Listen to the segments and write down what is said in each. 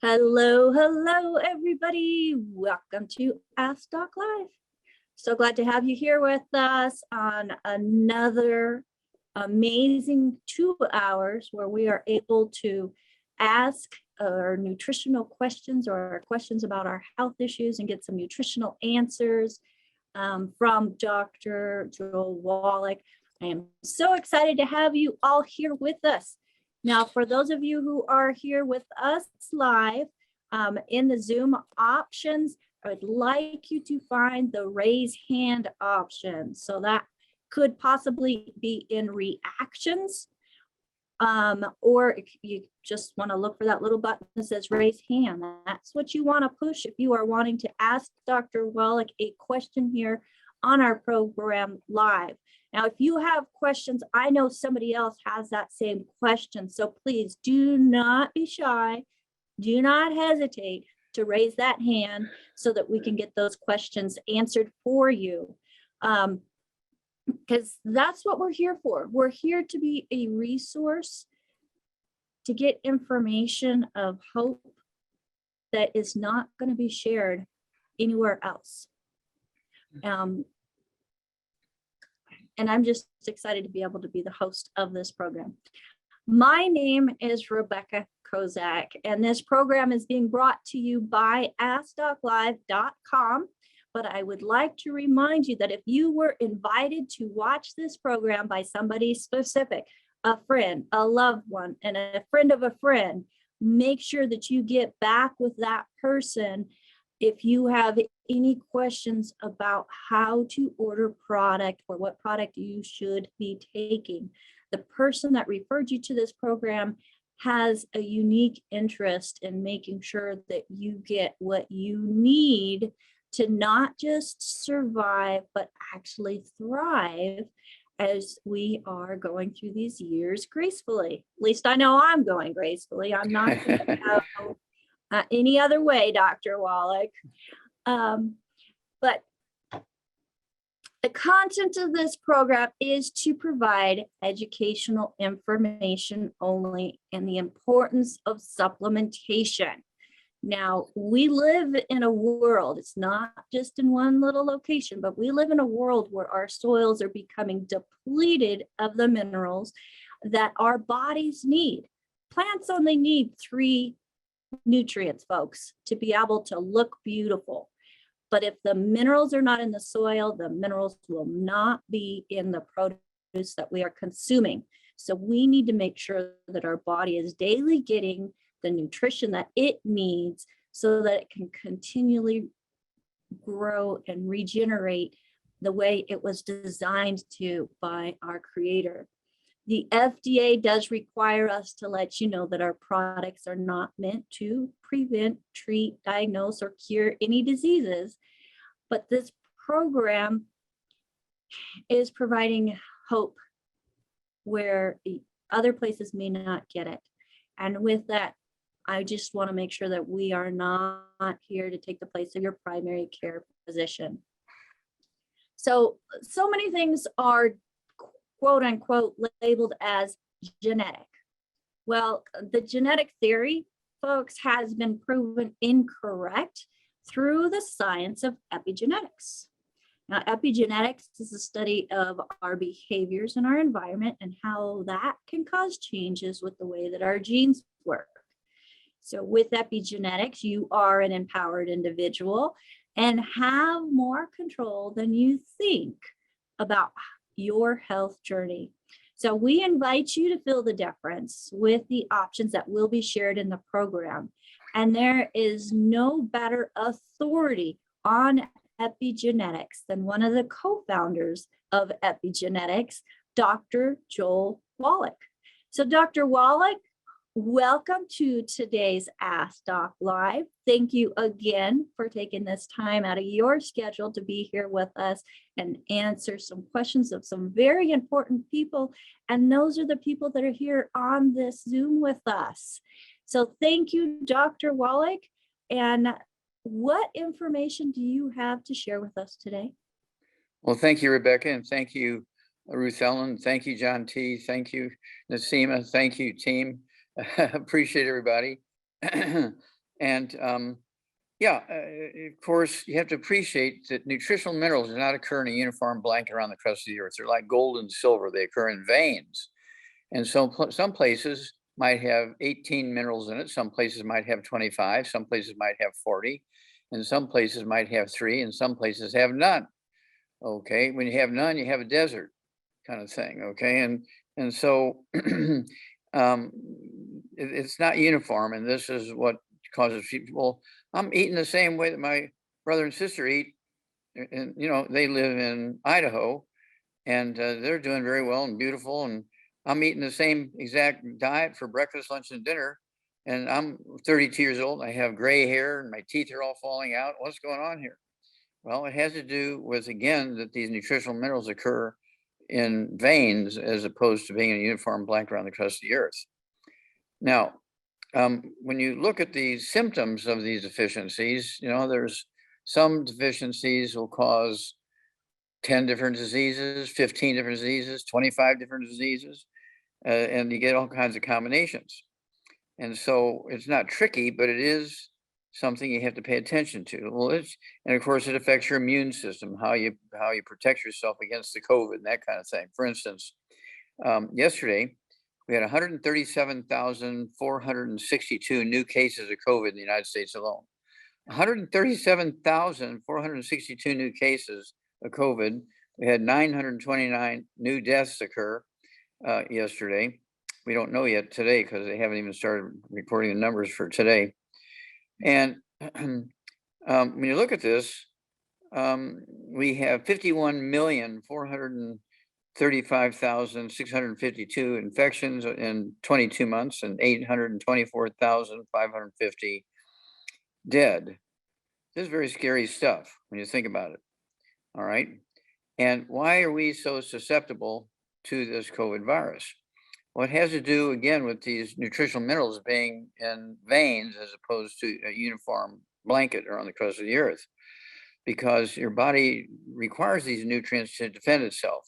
Hello, hello, everybody. Welcome to Ask Doc Live. So glad to have you here with us on another amazing 2 hours where we are able to ask our nutritional questions or questions about our health issues and get some nutritional answers from Dr. Joel Wallach. I am so excited to have you all here with us. Now, for those of you who are here with us live in the Zoom options, I would like you to find the raise hand option. So that could possibly be in reactions, or if you just want to look for that little button that says raise hand. That's what you want to push if you are wanting to ask Dr. Wallach a question here on our program live. Now, if you have questions, I know somebody else has that same question. So please do not be shy. Do not hesitate to raise that hand so that we can get those questions answered for you. Because that's what we're here for. We're here to be a resource to get information of hope that is not going to be shared anywhere else. And I'm just excited to be able to be the host of this program. My name is Rebecca Kozak, and this program is being brought to you by AskDocLive.com. But I would like to remind you that if you were invited to watch this program by somebody specific, a friend, a loved one, and a friend of a friend, make sure that you get back with that person if you have any questions about how to order product or what product you should be taking. The person that referred you to this program has a unique interest in making sure that you get what you need to not just survive, but actually thrive as we are going through these years gracefully. At least I know I'm going gracefully. I'm not going to go any other way, Dr. Wallach. But the content of this program is to provide educational information only and the importance of supplementation. Now, we live in a world, it's not just in one little location, but we live in a world where our soils are becoming depleted of the minerals that our bodies need. Plants only need 3 nutrients, folks, to be able to look beautiful. But if the minerals are not in the soil, the minerals will not be in the produce that we are consuming. So we need to make sure that our body is daily getting the nutrition that it needs so that it can continually grow and regenerate the way it was designed to by our Creator. The FDA does require us to let you know that our products are not meant to prevent, treat, diagnose, or cure any diseases, but this program is providing hope where other places may not get it. And with that, I just want to make sure that we are not here to take the place of your primary care physician. So many things are quote unquote labeled as genetic. Well, the genetic theory, folks, has been proven incorrect through the science of epigenetics. Now, epigenetics is the study of our behaviors in our environment and how that can cause changes with the way that our genes work. So with epigenetics, you are an empowered individual and have more control than you think about your health journey. So we invite you to feel the difference with the options that will be shared in the program. And there is no better authority on epigenetics than one of the co-founders of Epigenetics, Dr. Joel Wallach. So Dr. Wallach, welcome to today's Ask Doc Live. Thank you again for taking this time out of your schedule to be here with us and answer some questions of some very important people. And those are the people that are here on this Zoom with us. So thank you, Dr. Wallach. And what information do you have to share with us today? Well, thank you, Rebecca, and thank you, Ruth Ellen. Thank you, John T. Thank you, Nasima. Thank you, team. Appreciate everybody. And yeah, of course, you have to appreciate that nutritional minerals do not occur in a uniform blanket around the crust of the earth. They're like gold and silver. They occur in veins. And so some places might have 18 minerals in it. Some places might have 25. Some places might have 40. And some places might have 3. And some places have none. Okay. When you have none, you have a desert kind of thing. Okay. And so it's not uniform. And this is what causes people, well, I'm eating the same way that my brother and sister eat. And, you know, they live in Idaho and they're doing very well and beautiful. And I'm eating the same exact diet for breakfast, lunch, and dinner. And I'm 32 years old. I have gray hair and my teeth are all falling out. What's going on here? Well, it has to do with, again, that these nutritional minerals occur in veins as opposed to being in a uniform blanket around the crust of the earth. Now, when you look at the symptoms of these deficiencies, you know, there's some deficiencies will cause 10 different diseases, 15 different diseases, 25 different diseases, and you get all kinds of combinations. And so it's not tricky, but it is something you have to pay attention to. Well, and of course it affects your immune system, how you protect yourself against the COVID and that kind of thing. For instance, yesterday we had 137,462 new cases of COVID in the United States alone. 137,462 new cases of COVID. We had 929 new deaths occur yesterday. We don't know yet today because they haven't even started reporting the numbers for today. And when you look at this, we have 51,435,652 infections in 22 months and 824,550 dead. This is very scary stuff when you think about it. All right. And why are we so susceptible to this COVID virus? Well, it has to do, again, with these nutritional minerals being in veins as opposed to a uniform blanket around the crust of the earth, because your body requires these nutrients to defend itself.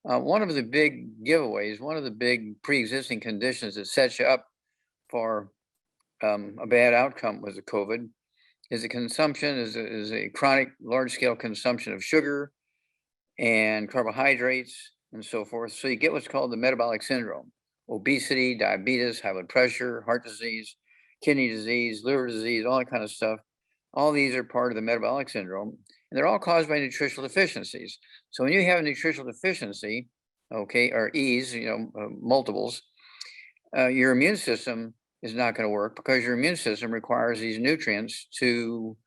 One of the big giveaways, one of the big pre-existing conditions that sets you up for a bad outcome with the COVID is a consumption, is a chronic large-scale consumption of sugar and carbohydrates and so forth. So you get what's called the metabolic syndrome: obesity, diabetes, high blood pressure, heart disease, kidney disease, liver disease, all that kind of stuff. All these are part of the metabolic syndrome, and they're all caused by nutritional deficiencies. So when you have a nutritional deficiency, okay, or Es, you know, multiples, your immune system is not going to work because your immune system requires these nutrients to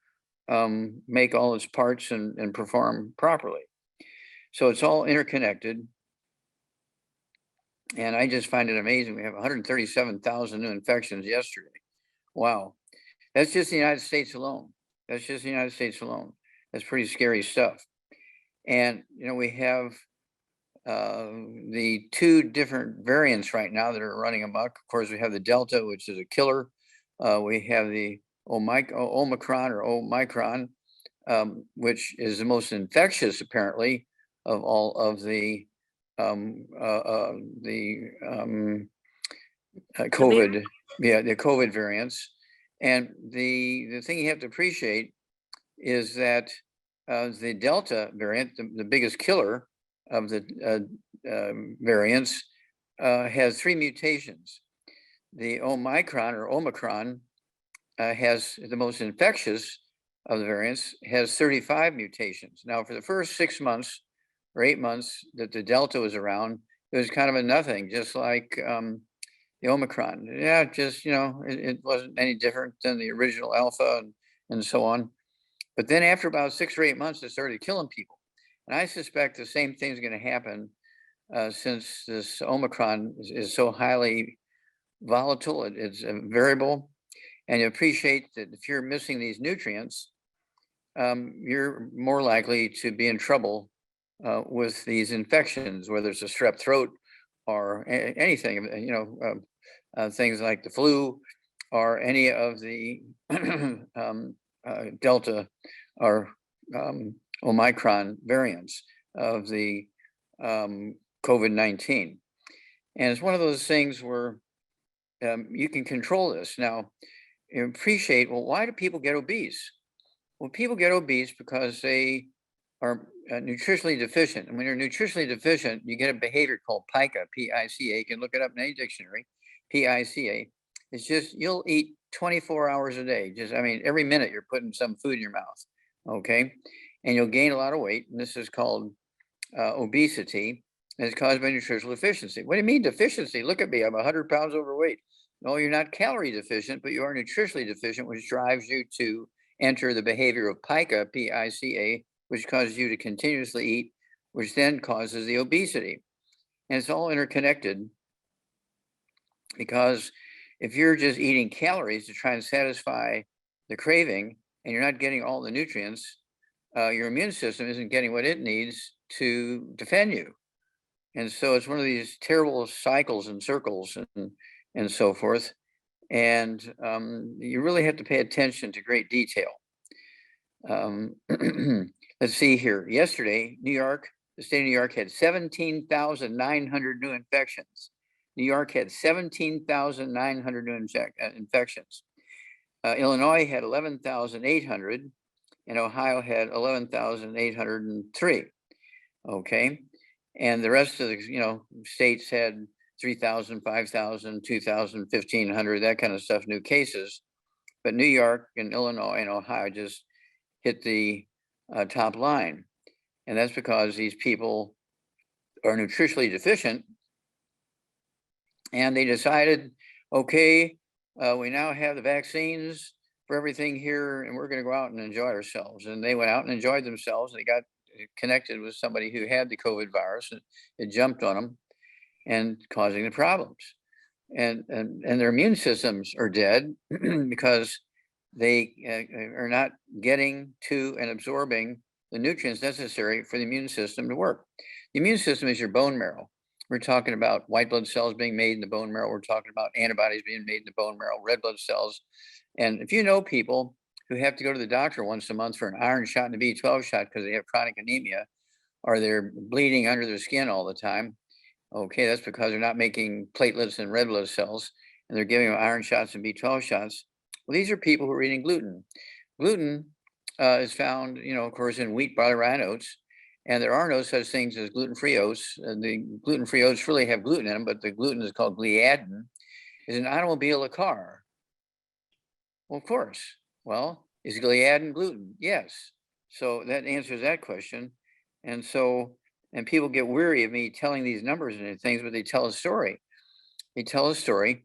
make all its parts and perform properly. So it's all interconnected. And I just find it amazing. We have 137,000 new infections yesterday. Wow. That's just the United States alone. That's just the United States alone. That's pretty scary stuff. And, you know, we have the 2 different variants right now that are running amok. Of course, we have the Delta, which is a killer. We have the Omicron or Omicron, which is the most infectious, apparently, of all of the COVID, the COVID variants. And the thing you have to appreciate is that the Delta variant, the biggest killer of the variants, has 3 mutations. The Omicron has the most infectious of the variants, has 35 mutations. Now, for the first 6 months or 8 months that the Delta was around, it was kind of a nothing, just like the Omicron. Yeah, just, you know, it wasn't any different than the original Alpha and so on. But then after about 6 or 8 months, it started killing people. And I suspect the same thing is going to happen since this Omicron is so highly volatile. It's a variable. And you appreciate that if you're missing these nutrients, you're more likely to be in trouble with these infections, whether it's a strep throat or anything, you know, things like the flu or any of the Delta or Omicron variants of the COVID-19. And it's one of those things where you can control this. Now, appreciate, well, why do people get obese? Well, people get obese because they are nutritionally deficient. And when you're nutritionally deficient, you get a behavior called pica, P-I-C-A. You can look it up in any dictionary, P-I-C-A. It's just, you'll eat 24 hours a day. Just, I mean, every minute you're putting some food in your mouth, okay? And you'll gain a lot of weight. And this is called obesity. And it's caused by nutritional deficiency. What do you mean deficiency? Look at me, I'm 100 pounds overweight. No, you're not calorie deficient, but you are nutritionally deficient, which drives you to enter the behavior of pica, P-I-C-A, which causes you to continuously eat, which then causes the obesity. And it's all interconnected, because if you're just eating calories to try and satisfy the craving and you're not getting all the nutrients, your immune system isn't getting what it needs to defend you. And so it's one of these terrible cycles and circles and so forth. And you really have to pay attention to great detail. Let's see here. Yesterday, New York, the state of New York had 17,900 new infections. New York had 17,900 new infections. Illinois had 11,800, and Ohio had 11,803. Okay, and the rest of the states had 3,000, 5,000, 2,000, 1,500, that kind of stuff, new cases. But New York and Illinois and Ohio just hit the top line. And that's because these people are nutritionally deficient. And they decided, okay, we now have the vaccines for everything here, and we're going to go out and enjoy ourselves. And they went out and enjoyed themselves. They got connected with somebody who had the COVID virus, and it jumped on them and causing the problems. And their immune systems are dead because they are not getting to and absorbing the nutrients necessary for the immune system to work. The immune system is your bone marrow. We're talking about white blood cells being made in the bone marrow. We're talking about antibodies being made in the bone marrow, red blood cells. And if you know people who have to go to the doctor once a month for an iron shot and a B12 shot because they have chronic anemia, or they're bleeding under their skin all the time, okay, that's because they're not making platelets and red blood cells, and they're giving them iron shots and B12 shots. Well, these are people who are eating gluten. Gluten is found, of course, in wheat, barley, rye, and oats. And there are no such things as gluten-free oats. The gluten-free oats really have gluten in them, but the gluten is called gliadin. Is an automobile a car? Well, of course. Well, is gliadin gluten? Yes. So that answers that question. And people get weary of me telling these numbers and things, but they tell a story. They tell a story,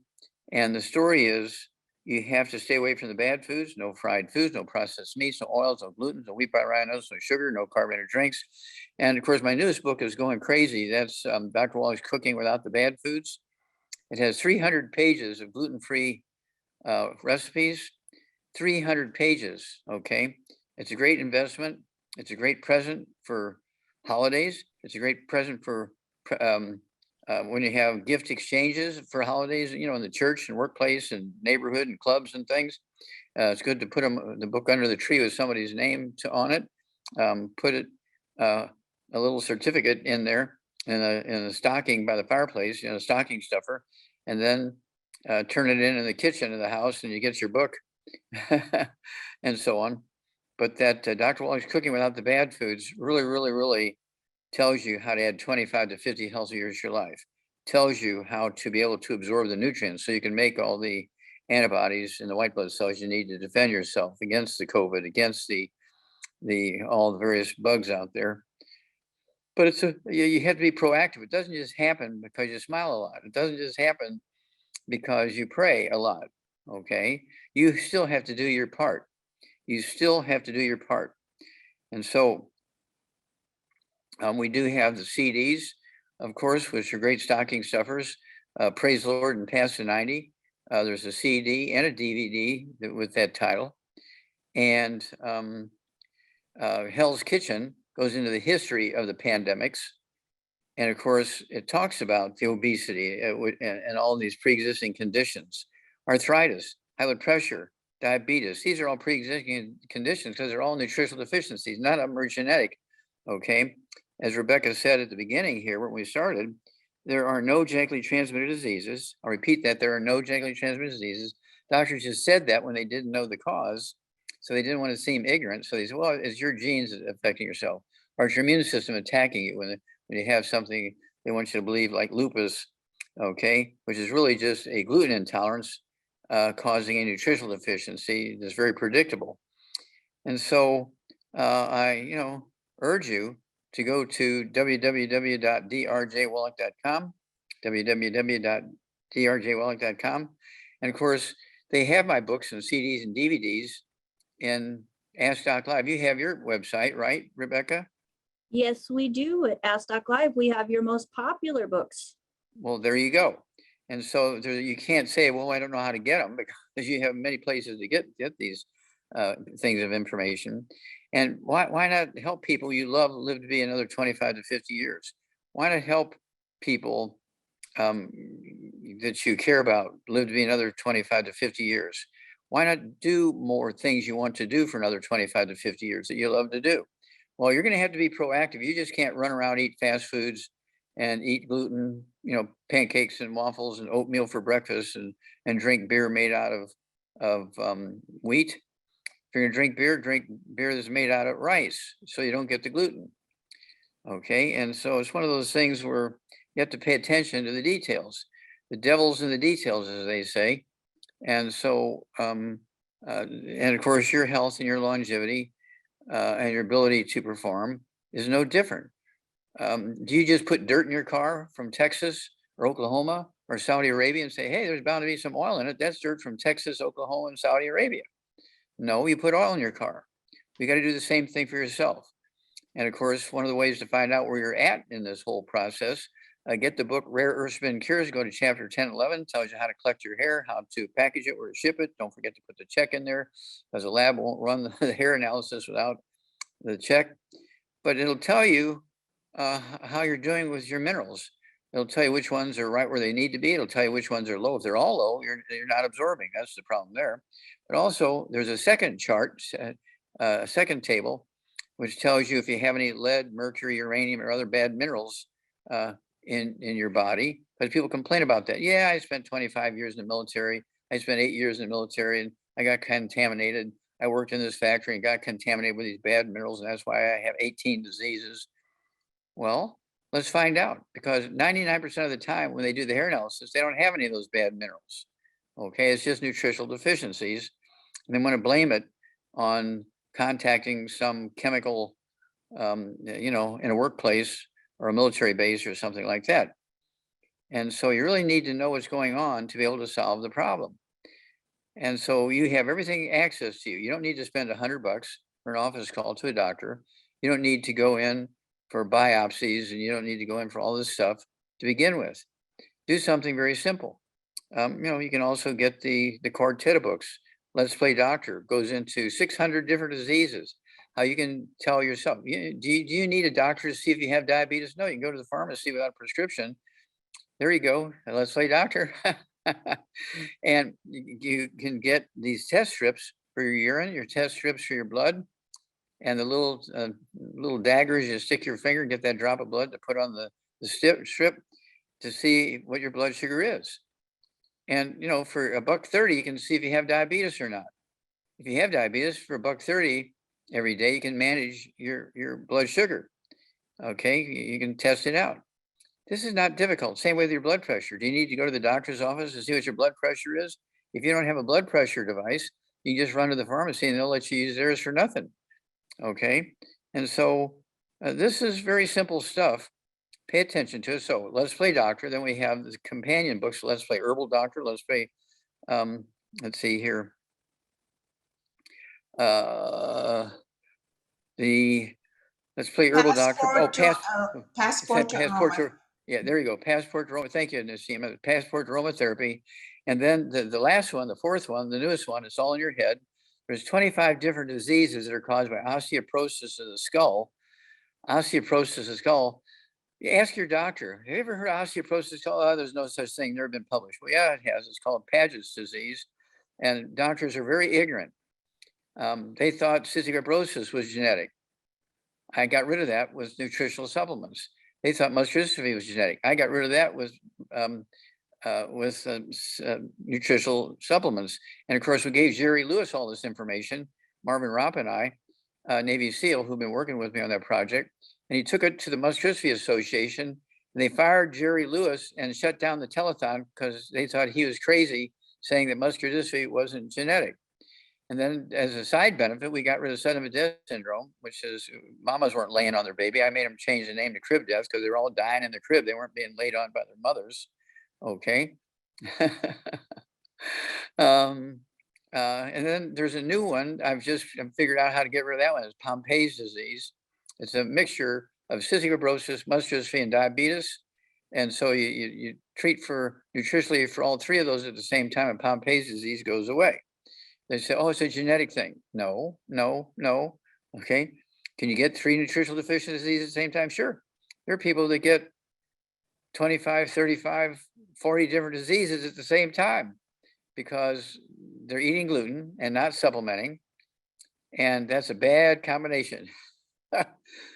and the story is, you have to stay away from the bad foods, no fried foods, no processed meats, no oils, no gluten, no wheat, barley, rye, no sugar, no carbonated drinks. And of course, my newest book is going crazy. That's Dr. Wallach's Cooking Without the Bad Foods. It has 300 pages of gluten-free recipes, 300 pages, okay? It's a great investment. It's a great present for holidays. It's a great present for when you have gift exchanges for holidays, in the church and workplace and neighborhood and clubs and things. It's good to put the book under the tree with somebody's name on it. Put it a little certificate in there in a stocking by the fireplace, a stocking stuffer, and then turn it in the kitchen of the house, and you get your book, and so on. But that Dr. Wallach's Cooking Without the Bad Foods really, really, really tells you how to add 25 to 50 healthy years to your life. Tells you how to be able to absorb the nutrients so you can make all the antibodies in the white blood cells you need to defend yourself against the COVID, against all the various bugs out there. But you have to be proactive. It doesn't just happen because you smile a lot. It doesn't just happen because you pray a lot, okay? You still have to do your part. You still have to do your part. And so we do have the CDs, of course, which are great stocking stuffers. Praise the Lord and Pass to 90. There's a CD and a DVD with that title. And Hell's Kitchen goes into the history of the pandemics. And of course, it talks about the obesity and all these pre-existing conditions, arthritis, high blood pressure, diabetes. These are all pre-existing conditions because they're all nutritional deficiencies. None of them are genetic, okay? As Rebecca said at the beginning here when we started, there are no genetically transmitted diseases. I'll repeat that, there are no genetically transmitted diseases. doctors just said that when they didn't know the cause. So they didn't want to seem ignorant. So they said, well, it's your genes affecting yourself, or it's your immune system attacking you when you have something they want you to believe, like lupus, okay, which is really just a gluten intolerance causing a nutritional deficiency that's very predictable. And so I urge you to go to www.drjwallach.com, www.drjwallach.com. And of course, they have my books and CDs and DVDs in Ask Doc Live. You have your website, right, Rebecca? Yes, we do. At Ask Doc Live, we have your most popular books. Well, there you go. And so you can't say, well, I don't know how to get them, because you have many places to get these things of information. And why not help people you love live to be another 25 to 50 years? Why not help people that you care about live to be another 25 to 50 years? Why not do more things you want to do for another 25 to 50 years that you love to do? Well, you're going to have to be proactive. You just can't run around, eat fast foods and eat gluten, pancakes and waffles and oatmeal for breakfast, and drink beer made out of wheat. If you're going to drink beer that's made out of rice, so you don't get the gluten. Okay, and so it's one of those things where you have to pay attention to the details. The devil's in the details, as they say. And so, and of course, your health and your longevity and your ability to perform is no different. Do you just put dirt in your car from Texas or Oklahoma or Saudi Arabia and say, hey, there's bound to be some oil in it? That's dirt from Texas, Oklahoma, and Saudi Arabia. No, you put oil in your car. You got to do the same thing for yourself. And of course, one of the ways to find out where you're at in this whole process, get the book Rare Earth Spin Cures. Go to chapter 10, 11, tells you how to collect your hair, how to package it, where to ship it. Don't forget to put the check in there, because the lab won't run the hair analysis without the check. But it'll tell you how you're doing with your minerals. It'll tell you which ones are right where they need to be. It'll tell you which ones are low. If they're all low, you're not absorbing. That's the problem there. But also, there's a second chart, a second table, which tells you if you have any lead, mercury, uranium, or other bad minerals in your body. But people complain about that. Yeah, I spent 25 years in the military. I spent 8 years in the military, and I got contaminated. I worked in this factory and got contaminated with these bad minerals, and that's why I have 18 diseases. Well, let's find out, because 99% of the time when they do the hair analysis, they don't have any of those bad minerals. Okay, it's just nutritional deficiencies. And they want to blame it on contacting some chemical, in a workplace or a military base or something like that. And so you really need to know what's going on to be able to solve the problem. And so you have everything access to you. You don't need to spend $100 for an office call to a doctor. You don't need to go in for biopsies, and you don't need to go in for all this stuff to begin with. Do something very simple. You can also get the Quartet books. Let's Play Doctor goes into 600 different diseases. How you can tell yourself, do you need a doctor to see if you have diabetes? No, you can go to the pharmacy without a prescription. There you go. Let's Play Doctor. And you can get these test strips for your urine, your test strips for your blood, and the little daggers you stick your finger, get that drop of blood to put on the strip to see what your blood sugar is. And for $1.30, you can see if you have diabetes or not. If you have diabetes, for $1.30 every day, you can manage your blood sugar. Okay, you can test it out. This is not difficult. Same with your blood pressure. Do you need to go to the doctor's office to see what your blood pressure is? If you don't have a blood pressure device, you can just run to the pharmacy and they'll let you use theirs for nothing. Okay, and so this is very simple stuff. Pay attention to it. So Let's Play Doctor. Then we have the companion books. Let's Play Herbal Doctor. Let's Play. Let's see here. The Let's Play Herbal Doctor. Oh, Passport to Aroma. Yeah, there you go. Passport to Aroma. Thank you, Nasima. Passport to Aromatherapy. And then the last one, the fourth one, the newest one, it's all in your head. There's 25 different diseases that are caused by osteoporosis of the skull. Osteoporosis of the skull. Ask your doctor. Have you ever heard of osteoporosis of the skull? Oh, there's no such thing. Never been published. Well, yeah, it has. It's called Paget's disease. And doctors are very ignorant. They thought cystic fibrosis was genetic. I got rid of that with nutritional supplements. They thought muscular dystrophy was genetic. I got rid of that with nutritional supplements. And of course, we gave Jerry Lewis all this information, Marvin Ropp and I, Navy SEAL, who've been working with me on that project. And he took it to the Muscular Dystrophy Association. And they fired Jerry Lewis and shut down the telethon because they thought he was crazy, saying that muscular dystrophy wasn't genetic. And then as a side benefit, we got rid of sudden death syndrome, which is mamas weren't laying on their baby. I made them change the name to crib death because they were all dying in the crib. They weren't being laid on by their mothers. Okay. And then there's a new one. I've figured out how to get rid of that one. It's Pompe's disease. It's a mixture of cystic fibrosis, muscular dystrophy, and diabetes. And so you treat for nutritionally for all three of those at the same time, and Pompe's disease goes away. They say, oh, it's a genetic thing. No, no, no. Okay. Can you get three nutritional deficiency diseases at the same time? Sure. There are people that get 25, 35, 40 different diseases at the same time because they're eating gluten and not supplementing. And that's a bad combination.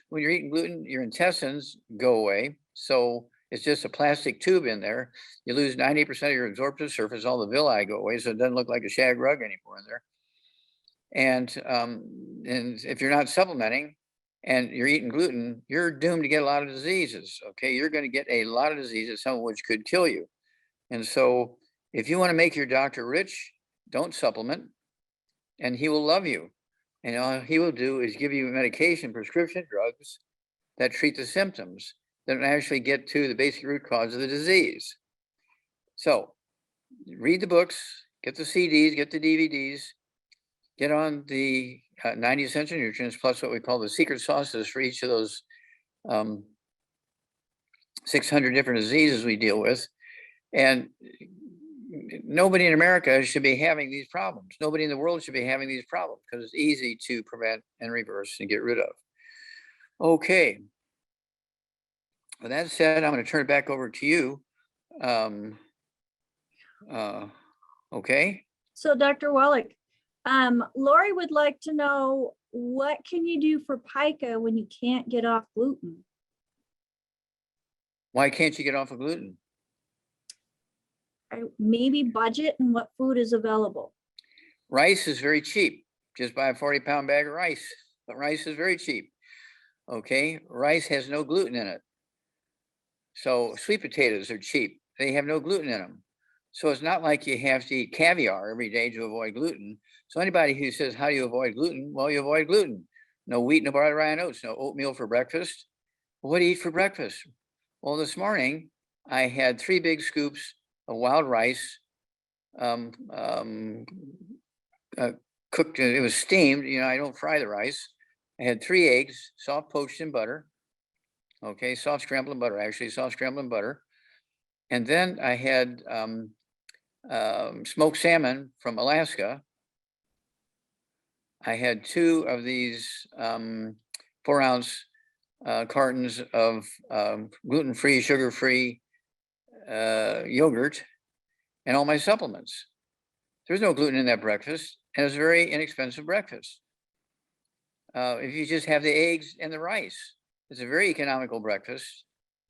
When you're eating gluten, your intestines go away. So it's just a plastic tube in there. You lose 90% of your absorptive surface, all the villi go away, so it doesn't look like a shag rug anymore in there. And if you're not supplementing and you're eating gluten, you're doomed to get a lot of diseases. Okay, you're going to get a lot of diseases, some of which could kill you. And so if you want to make your doctor rich, don't supplement, and he will love you. And all he will do is give you medication, prescription drugs that treat the symptoms, that don't actually get to the basic root cause of the disease. So read the books, get the CDs, get the DVDs, get on the 90 essential nutrients, plus what we call the secret sauces for each of those 600 different diseases we deal with. And nobody in America should be having these problems. Nobody in the world should be having these problems because it's easy to prevent and reverse and get rid of. Okay. With that said, I'm going to turn it back over to you. Okay. So Dr. Wallach, Lori would like to know, what can you do for pica when you can't get off gluten? Why can't you get off of gluten? Maybe budget and what food is available. Rice is very cheap. Just buy a 40-pound bag of rice. But rice is very cheap. Okay. Rice has no gluten in it. So sweet potatoes are cheap. They have no gluten in them. So it's not like you have to eat caviar every day to avoid gluten. So anybody who says, how do you avoid gluten? Well, you avoid gluten. No wheat, no barley, rye, and oats, no oatmeal for breakfast. Well, what do you eat for breakfast? Well, this morning I had 3 big scoops of wild rice, cooked, it was steamed. You know, I don't fry the rice. I had 3 eggs, soft poached in butter. Okay, soft scrambled butter, actually, soft scrambled butter. And then I had smoked salmon from Alaska. I had 2 of these 4-ounce cartons of gluten-free, sugar-free yogurt, and all my supplements. There's no gluten in that breakfast, and it was a very inexpensive breakfast. If you just have the eggs and the rice, it's a very economical breakfast,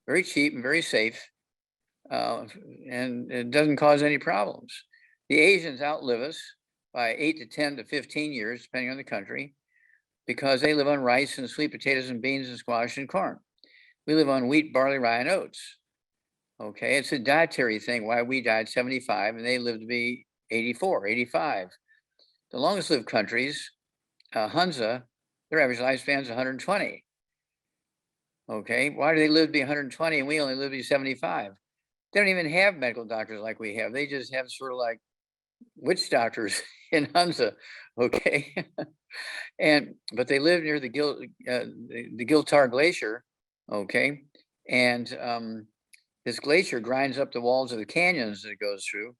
very cheap and very safe, and it doesn't cause any problems. The Asians outlive us by 8 to 10 to 15 years, depending on the country, because they live on rice and sweet potatoes and beans and squash and corn. We live on wheat, barley, rye, and oats. Okay, it's a dietary thing, why we died 75 and they lived to be 84, 85. The longest lived countries, Hunza, their average lifespan is 120. Okay, why do they live to be 120 and we only live to be 75? They don't even have medical doctors like we have. They just have sort of like witch doctors in Hunza, okay? But they live near the Giltar Glacier, okay? And this glacier grinds up the walls of the canyons that it goes through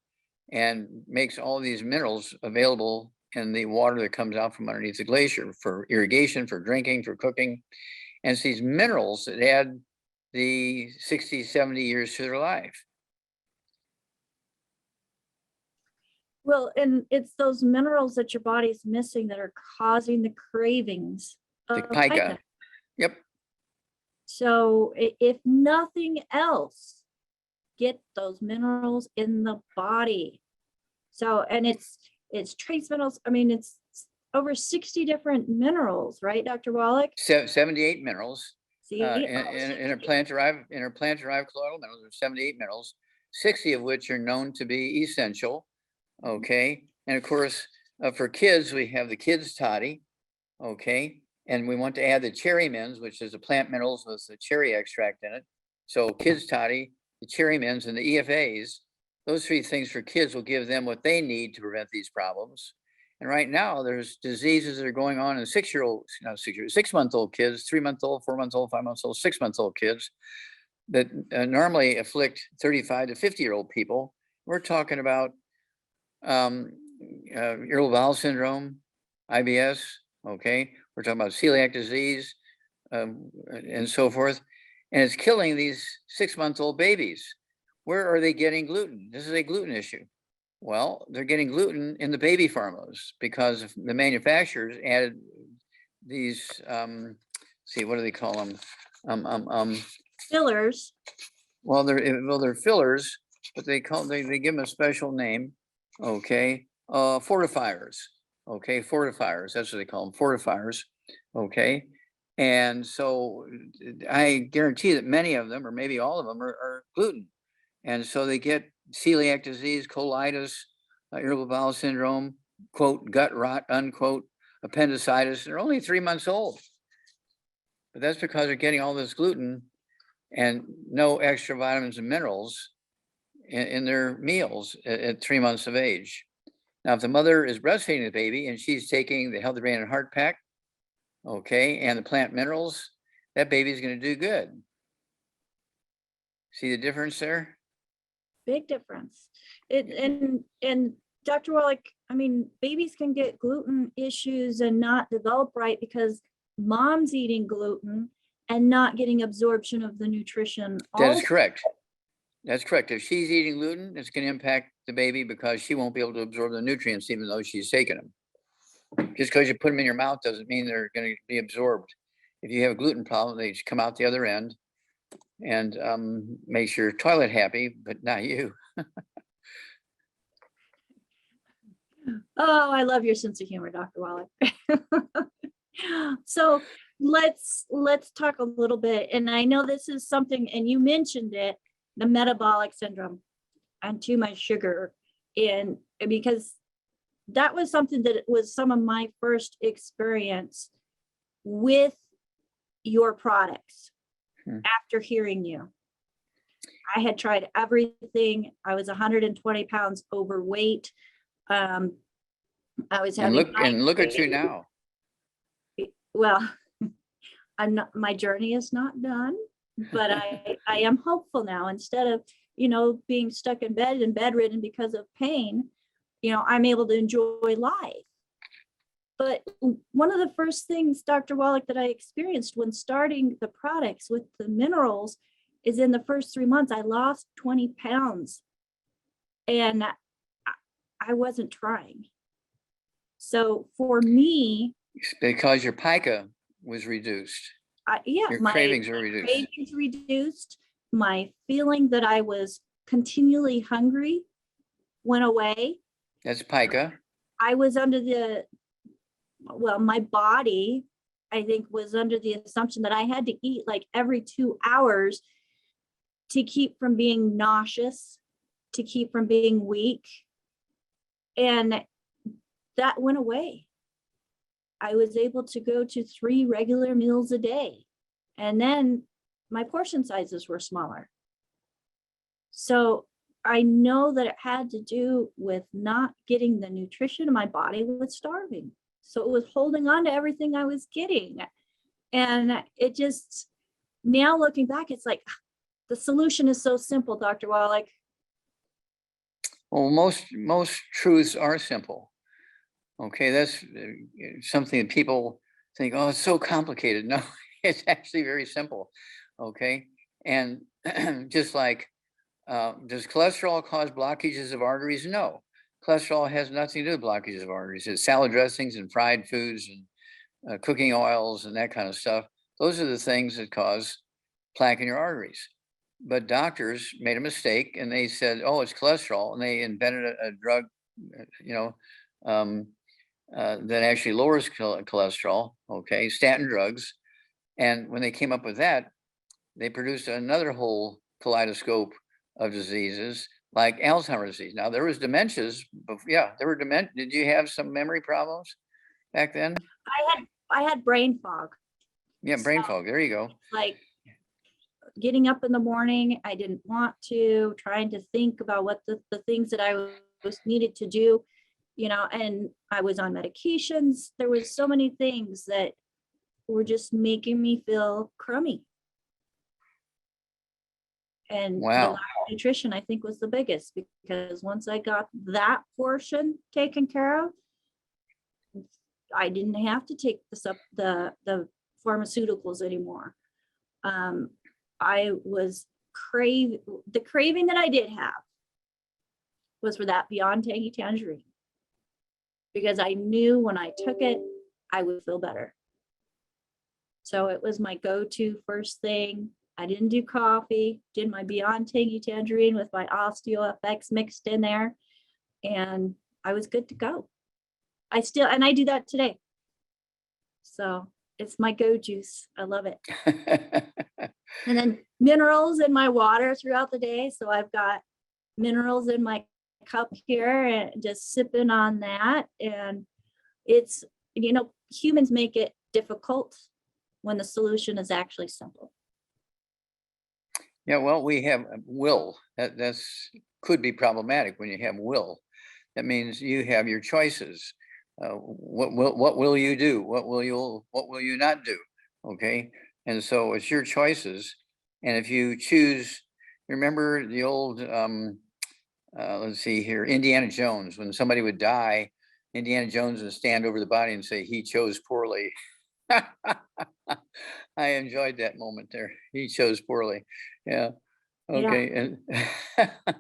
and makes all these minerals available in the water that comes out from underneath the glacier for irrigation, for drinking, for cooking. And it's these minerals that add the 60, 70 years to their life. Well, and it's those minerals that your body's missing that are causing the cravings of The pica. Yep. So if nothing else, get those minerals in the body. So, and it's trace minerals. I mean, it's over 60 different minerals, right, Dr. Wallach? 78 minerals. See, In our plant-derived colloidal minerals, there's 78 minerals, 60 of which are known to be essential. Okay, and of course, for kids, we have the kids toddy. Okay, and we want to add the cherry mints, which is the plant minerals with the cherry extract in it. So kids toddy, the cherry mints, and the EFAs. Those three things for kids will give them what they need to prevent these problems. And right now, there's diseases that are going on in 6-month-old kids, 3-month-old, 4-month-old, 5-month-old, 6-month-old kids that normally afflict 35 to 50-year-old people. We're talking about irritable bowel syndrome, IBS. Okay, we're talking about celiac disease and so forth, and it's killing these 6-month-old babies. Where are they getting gluten? This is a gluten issue. Well, they're getting gluten in the baby formulas because the manufacturers added these, what do they call them? fillers. Well, they're fillers, but they give them a special name. Okay, fortifiers. Okay, fortifiers. That's what they call them, fortifiers. Okay, and so I guarantee that many of them, or maybe all of them, are gluten, and so they get celiac disease, colitis, irritable bowel syndrome, quote, gut rot, unquote, appendicitis. They're only 3 months old. But that's because they're getting all this gluten and no extra vitamins and minerals in their meals at 3 months of age. Now, if the mother is breastfeeding the baby and she's taking the Healthy Brain and Heart Pack, okay, and the plant minerals, that baby's going to do good. See the difference there? Big difference. And Dr. Wallach, I mean, babies can get gluten issues and not develop right because mom's eating gluten and not getting absorption of the nutrition. That is correct. That's correct. If she's eating gluten, it's going to impact the baby because she won't be able to absorb the nutrients even though she's taking them. Just because you put them in your mouth doesn't mean they're going to be absorbed. If you have a gluten problem, they just come out the other end and makes your toilet happy, but not you. Oh, I love your sense of humor, Dr. Wallach. So let's talk a little bit. And I know this is something, and you mentioned it, the metabolic syndrome and too much sugar. And because that was something that was some of my first experience with your products after hearing you. I had tried everything. I was 120 pounds overweight. I was having and look at you now. Well, I'm not, my journey is not done, but I am hopeful now. Instead of, being stuck in bed and bedridden because of pain, I'm able to enjoy life. But one of the first things, Dr. Wallach, that I experienced when starting the products with the minerals is in the first 3 months, I lost 20 pounds and I wasn't trying. So for me, because your pica was reduced. Your cravings were reduced. Cravings reduced. My feeling that I was continually hungry went away. That's pica. I was under my body, I think, was under the assumption that I had to eat like every 2 hours to keep from being nauseous, to keep from being weak. And that went away. I was able to go to 3 regular meals a day. And then my portion sizes were smaller. So I know that it had to do with not getting the nutrition. My body was starving. So it was holding on to everything I was getting. And it just, now looking back, it's like, the solution is so simple, Dr. Wallach. Well, most truths are simple. Okay, that's something that people think, oh, it's so complicated. No, it's actually very simple. Okay, and just like, does cholesterol cause blockages of arteries? No, cholesterol has nothing to do with blockages of arteries. It's salad dressings and fried foods and cooking oils and that kind of stuff. Those are the things that cause plaque in your arteries. but doctors made a mistake and they said, oh, it's cholesterol. And they invented a drug, that actually lowers cholesterol, okay, statin drugs. And when they came up with that, they produced another whole kaleidoscope of diseases like Alzheimer's disease. Now there was dementias, but yeah, there were dementia. Did you have some memory problems back then? I had brain fog. Yeah, brain fog. There you go. Like getting up in the morning, I didn't want to, trying to think about what the things that I was needed to do, and I was on medications. There was so many things that were just making me feel crummy. And the lack of nutrition, I think, was the biggest, because once I got that portion taken care of, I didn't have to take the pharmaceuticals anymore. I was the craving that I did have was for that Beyond Tangy Tangerine, because I knew when I took it, I would feel better. So it was my go-to first thing. I didn't do coffee, did my Beyond Tangy Tangerine with my OsteoFX mixed in there, and I was good to go. I do that today. So it's my go juice. I love it. And then minerals in my water throughout the day. So I've got minerals in my cup here and just sipping on that. And it's, humans make it difficult when the solution is actually simple. Yeah, well, we have will. That's could be problematic when you have will. That means you have your choices. What will you do? What will you not do? Okay, and so it's your choices. And if you choose, remember the old, let's see here, Indiana Jones. When somebody would die, Indiana Jones would stand over the body and say, "He chose poorly." I enjoyed that moment there. He chose poorly. Yeah. Okay. Yeah. And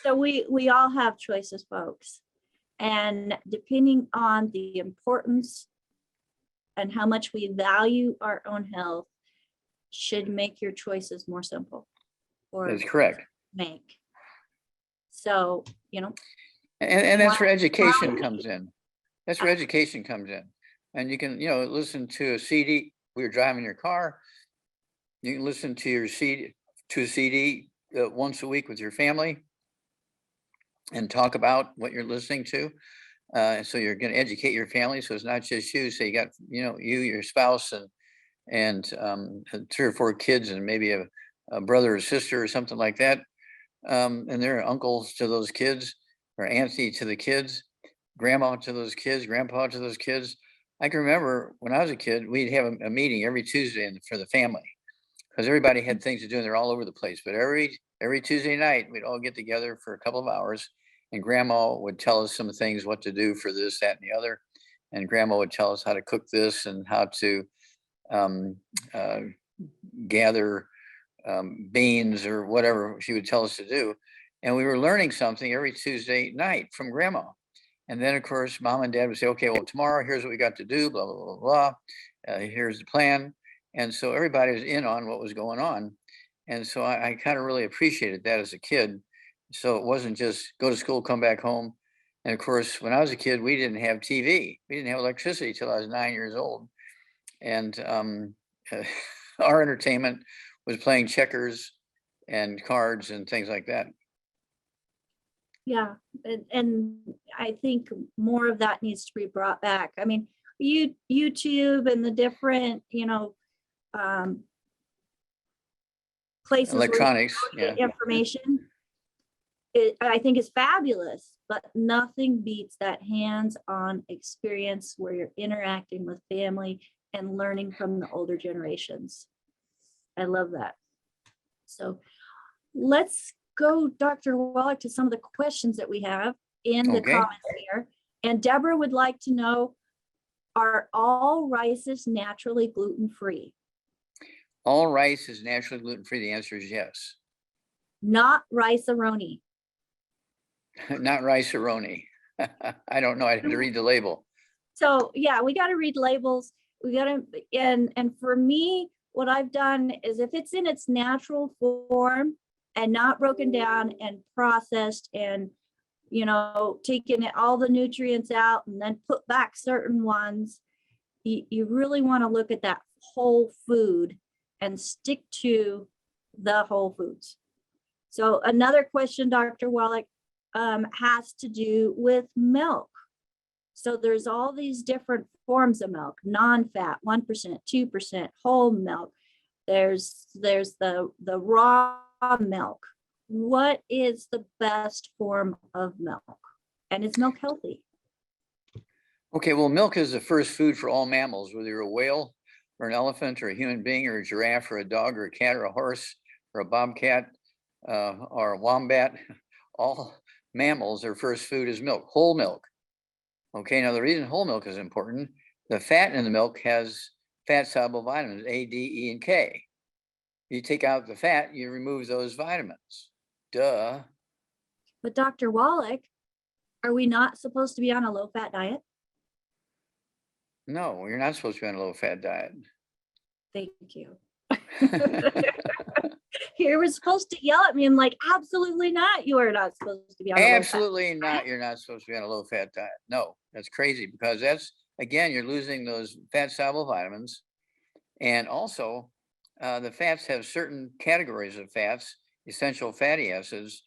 so we all have choices, folks. And depending on the importance and how much we value our own health should make your choices more simple. That's correct. Make. So, and that's where education comes in. That's where education comes in. And you can, listen to a CD. We were driving your car. You can listen to your CD, once a week with your family and talk about what you're listening to. So you're going to educate your family. So it's not just you. So you got, you, your spouse, and 3 or 4 kids, and maybe a brother or sister or something like that. And they're uncles to those kids, or auntie to the kids, grandma to those kids, grandpa to those kids. I can remember when I was a kid, we'd have a meeting every Tuesday for the family, because everybody had things to do and they're all over the place. But every Tuesday night, we'd all get together for a couple of hours, and grandma would tell us some things, what to do for this, that, and the other. And grandma would tell us how to cook this and how to gather beans or whatever she would tell us to do. And we were learning something every Tuesday night from grandma. And then, of course, mom and dad would say, okay, well, tomorrow, here's what we got to do, blah, blah, blah, blah. Here's the plan. And so everybody was in on what was going on. And so I kind of really appreciated that as a kid. So it wasn't just go to school, come back home. And of course, when I was a kid, we didn't have TV. We didn't have electricity till I was 9 years old. And our entertainment was playing checkers and cards and things like that. Yeah. And I think more of that needs to be brought back. I mean, YouTube and the different, places, electronics, where information, I think is fabulous, but nothing beats that hands-on experience where you're interacting with family and learning from the older generations. I love that. So let's go, Dr. Wallach, to some of the questions that we have in the comments here. And Deborah would like to know, are all rices naturally gluten-free? All rice is naturally gluten-free. The answer is yes. Not rice-a-roni. Not rice-a-roni. I don't know. I had to read the label. So yeah, we got to read labels. We got to, and for me, what I've done is if it's in its natural form and not broken down and processed and, taking all the nutrients out and then put back certain ones, you really want to look at that whole food and stick to the whole foods. So another question, Dr. Wallach, has to do with milk. So there's all these different forms of milk: non-fat, 1%, 2%, whole milk. There's the raw milk. What is the best form of milk? And is milk healthy? Okay, well, milk is the first food for all mammals, whether you're a whale or an elephant or a human being or a giraffe or a dog or a cat or a horse or a bobcat or a wombat. All mammals, their first food is milk, whole milk. Okay, now the reason whole milk is important, the fat in the milk has fat soluble vitamins A, D, E, and K. You take out the fat, you remove those vitamins. Duh. But Dr. Wallach, are we not supposed to be on a low-fat diet? No, you're not supposed to be on a low-fat diet. Thank you. You were supposed to yell at me. I'm like, absolutely not. You are not supposed to be on a absolutely not. You're not supposed to be on a low-fat diet. No, that's crazy, because that's, again, you're losing those fat soluble vitamins. And also, the fats have certain categories of fats, essential fatty acids,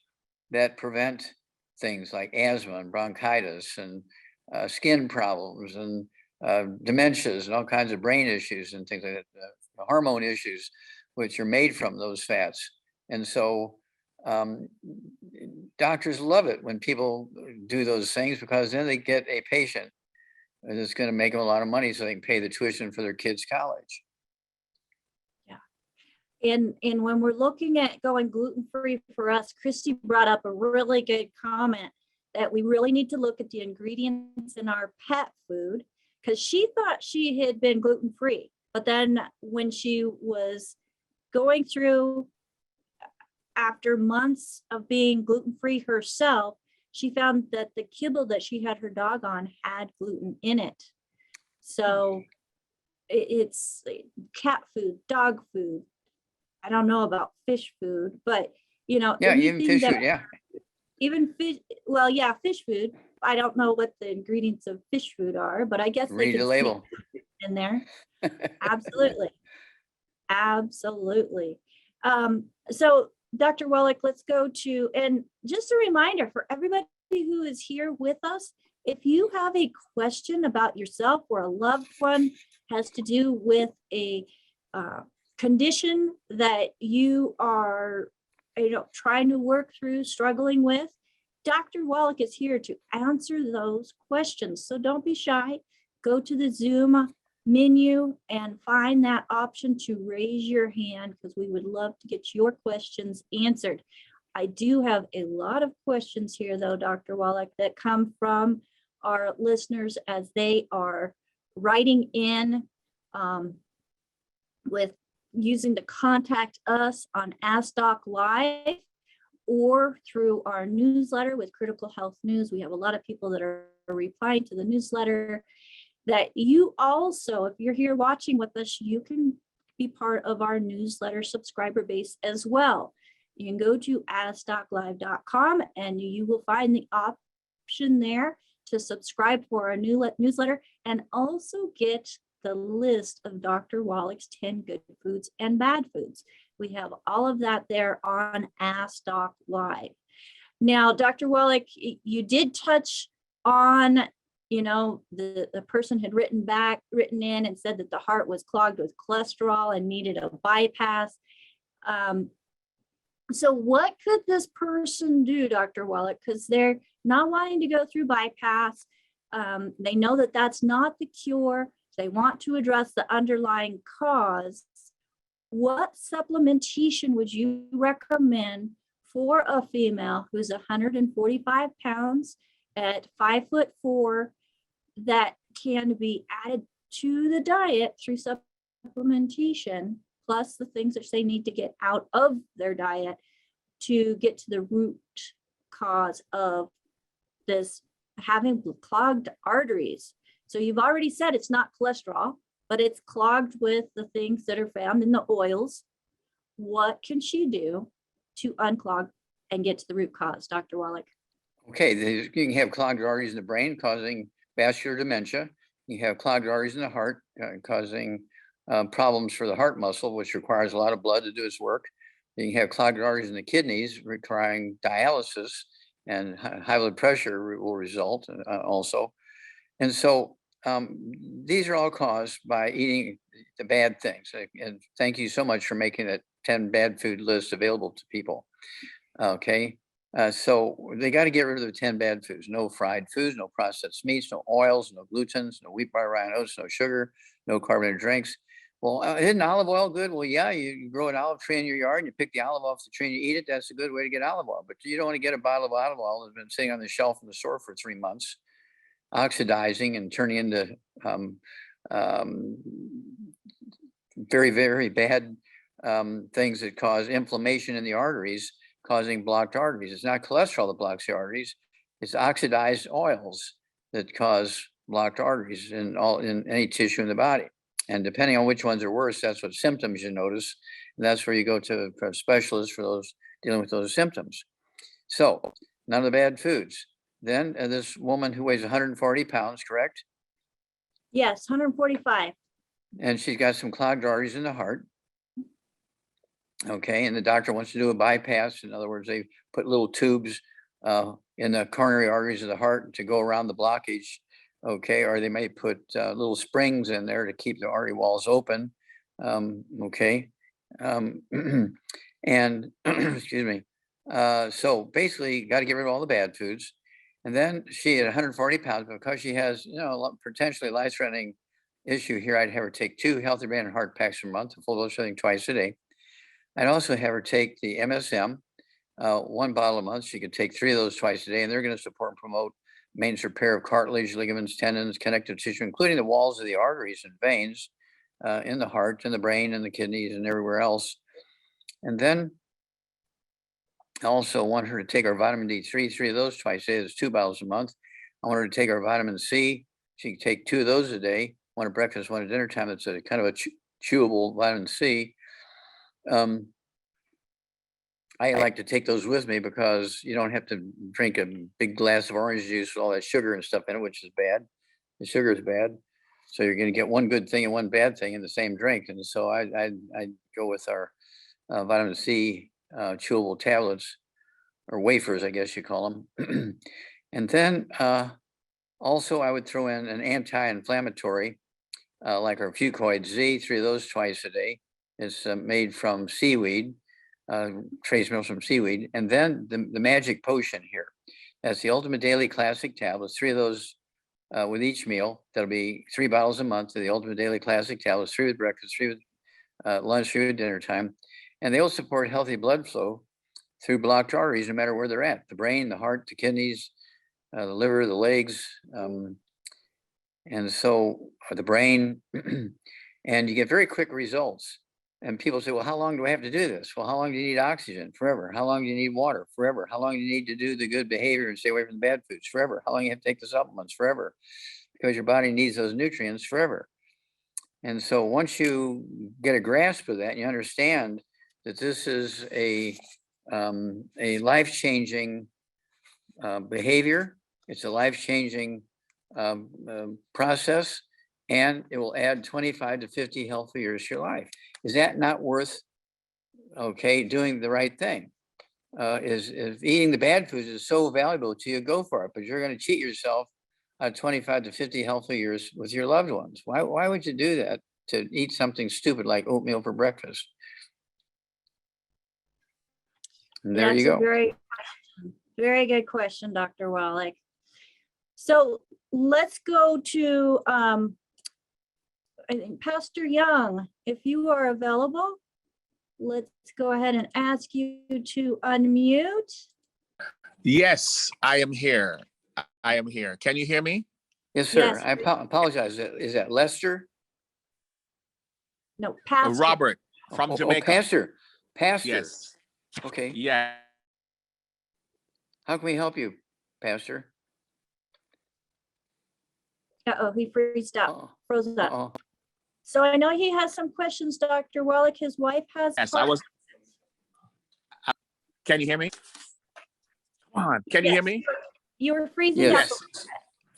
that prevent things like asthma and bronchitis and skin problems and dementias and all kinds of brain issues and things like that, hormone issues, which are made from those fats. And so doctors love it when people do those things, because then they get a patient and it's going to make them a lot of money so they can pay the tuition for their kids' college. And when we're looking at going gluten-free for us, Christy brought up a really good comment that we really need to look at the ingredients in our pet food, because she thought she had been gluten-free. But then when she was going through, after months of being gluten-free herself, she found that the kibble that she had her dog on had gluten in it. So it's cat food, dog food. I don't know about fish food, but yeah, even fish food, yeah. Even fish, well, yeah, fish food. I don't know what the ingredients of fish food are, but I guess read the label in there. Absolutely. Absolutely. So Dr. Wallach, let's go to, and just a reminder for everybody who is here with us, if you have a question about yourself or a loved one, has to do with a condition that you are trying to work through, struggling with, Dr. Wallach is here to answer those questions. So don't be shy. Go to the Zoom menu and find that option to raise your hand, because we would love to get your questions answered. I do have a lot of questions here, though, Dr. Wallach, that come from our listeners as they are writing in with using to contact us on Ask Doc Live or through our newsletter with Critical Health News. We have a lot of people that are replying to the newsletter. That you also, if you're here watching with us, you can be part of our newsletter subscriber base as well. You can go to askdoclive.com and you will find the option there to subscribe for our newsletter and also get the list of Dr. Wallach's 10 good foods and bad foods. We have all of that there on Ask Doc Live. Now, Dr. Wallach, you did touch on, the person had written in and said that the heart was clogged with cholesterol and needed a bypass. So what could this person do, Dr. Wallach? Because they're not wanting to go through bypass. They know that that's not the cure. They want to address the underlying cause. What supplementation would you recommend for a female who's 145 pounds at 5'4", that can be added to the diet through supplementation, plus the things that they need to get out of their diet to get to the root cause of this having clogged arteries? So you've already said it's not cholesterol. but it's clogged with the things that are found in the oils. What can she do to unclog and get to the root cause, Dr. Wallach? Okay, you can have clogged arteries in the brain causing vascular dementia. You have clogged arteries in the heart causing problems for the heart muscle, which requires a lot of blood to do its work. You can have clogged arteries in the kidneys requiring dialysis, and high blood pressure will result also. And so these are all caused by eating the bad things. And thank you so much for making that 10 bad food list available to people. Okay. So they got to get rid of the 10 bad foods: no fried foods, no processed meats, no oils, no glutens, no wheat, bar, rye, and oats, no sugar, no carbonated drinks. Well, isn't olive oil good? Well, yeah, you grow an olive tree in your yard and you pick the olive off the tree and you eat it. That's a good way to get olive oil. But you don't want to get a bottle of olive oil that's been sitting on the shelf in the store for 3 months, oxidizing and turning into very, very bad things that cause inflammation in the arteries, causing blocked arteries. It's not cholesterol that blocks the arteries. It's oxidized oils that cause blocked arteries in any tissue in the body. And depending on which ones are worse, that's what symptoms you notice. And that's where you go to a specialist for those dealing with those symptoms. So none of the bad foods. Then this woman who weighs 140 pounds, correct? Yes, 145. And she's got some clogged arteries in the heart. Okay, and the doctor wants to do a bypass. In other words, they put little tubes in the coronary arteries of the heart to go around the blockage. Okay, or they may put little springs in there to keep the artery walls open. Okay, and excuse me. So basically, got to get rid of all the bad foods. And then she at 140 pounds, because she has, potentially life-threatening issue here, I'd have her take 2 Healthy Brain and Heart packs a month, a full dose of twice a day. I'd also have her take the MSM, 1 bottle a month. She could take 3 of those twice a day, and they're going to support and promote maintenance repair of cartilage, ligaments, tendons, connective tissue, including the walls of the arteries and veins in the heart and the brain and the kidneys and everywhere else. And then I also want her to take our vitamin D3, 3 of those twice a day. That's 2 bottles a month. I want her to take our vitamin C. She can take 2 of those a day, 1 at breakfast, 1 at dinner time. It's a kind of a chewable vitamin C. I like to take those with me because you don't have to drink a big glass of orange juice with all that sugar and stuff in it, which is bad. The sugar is bad. So you're going to get one good thing and one bad thing in the same drink. And so I go with our vitamin C chewable tablets, or wafers, I guess you call them. And then also I would throw in an anti-inflammatory like our Fucoid Z, 3 of those twice a day. It's made from seaweed. Trace minerals from seaweed. And then the magic potion here. That's the Ultimate Daily Classic tablets, 3 of those with each meal. That'll be 3 bottles a month of the Ultimate Daily Classic tablets, 3 with breakfast, 3 with lunch, 3 with dinner time. And they'll support healthy blood flow through blocked arteries, no matter where they're at: the brain, the heart, the kidneys, the liver, the legs, and so the brain. And you get very quick results. And people say, well, how long do I have to do this? Well, how long do you need oxygen? Forever. How long do you need water? Forever. How long do you need to do the good behavior and stay away from the bad foods? Forever. How long do you have to take the supplements? Forever. Because your body needs those nutrients forever. And so once you get a grasp of that, and you understand that this is a life-changing behavior, it's a life-changing process, and it will add 25 to 50 healthy years to your life. Is that not worth, doing the right thing? Is eating the bad foods is so valuable to you, go for it. But you're going to cheat yourself 25 to 50 healthy years with your loved ones. Why would you do that, to eat something stupid like oatmeal for breakfast? And there you go. Very, very good question, Dr. Wallach. So let's go to, I think, Pastor Young, if you are available, let's go ahead and ask you to unmute. Yes, I am here. I am here. Can you hear me? Yes, sir. Yes. I apologize. Is that Lester? No, Pastor. Robert from Jamaica. Pastor. Yes. Okay. Yeah. How can we help you, Pastor? Uh-oh, he froze up. Uh-oh. So I know he has some questions, Dr. Wallach. His wife has. Yes, can you hear me? Come on, can you hear me? You were freezing Yes. up.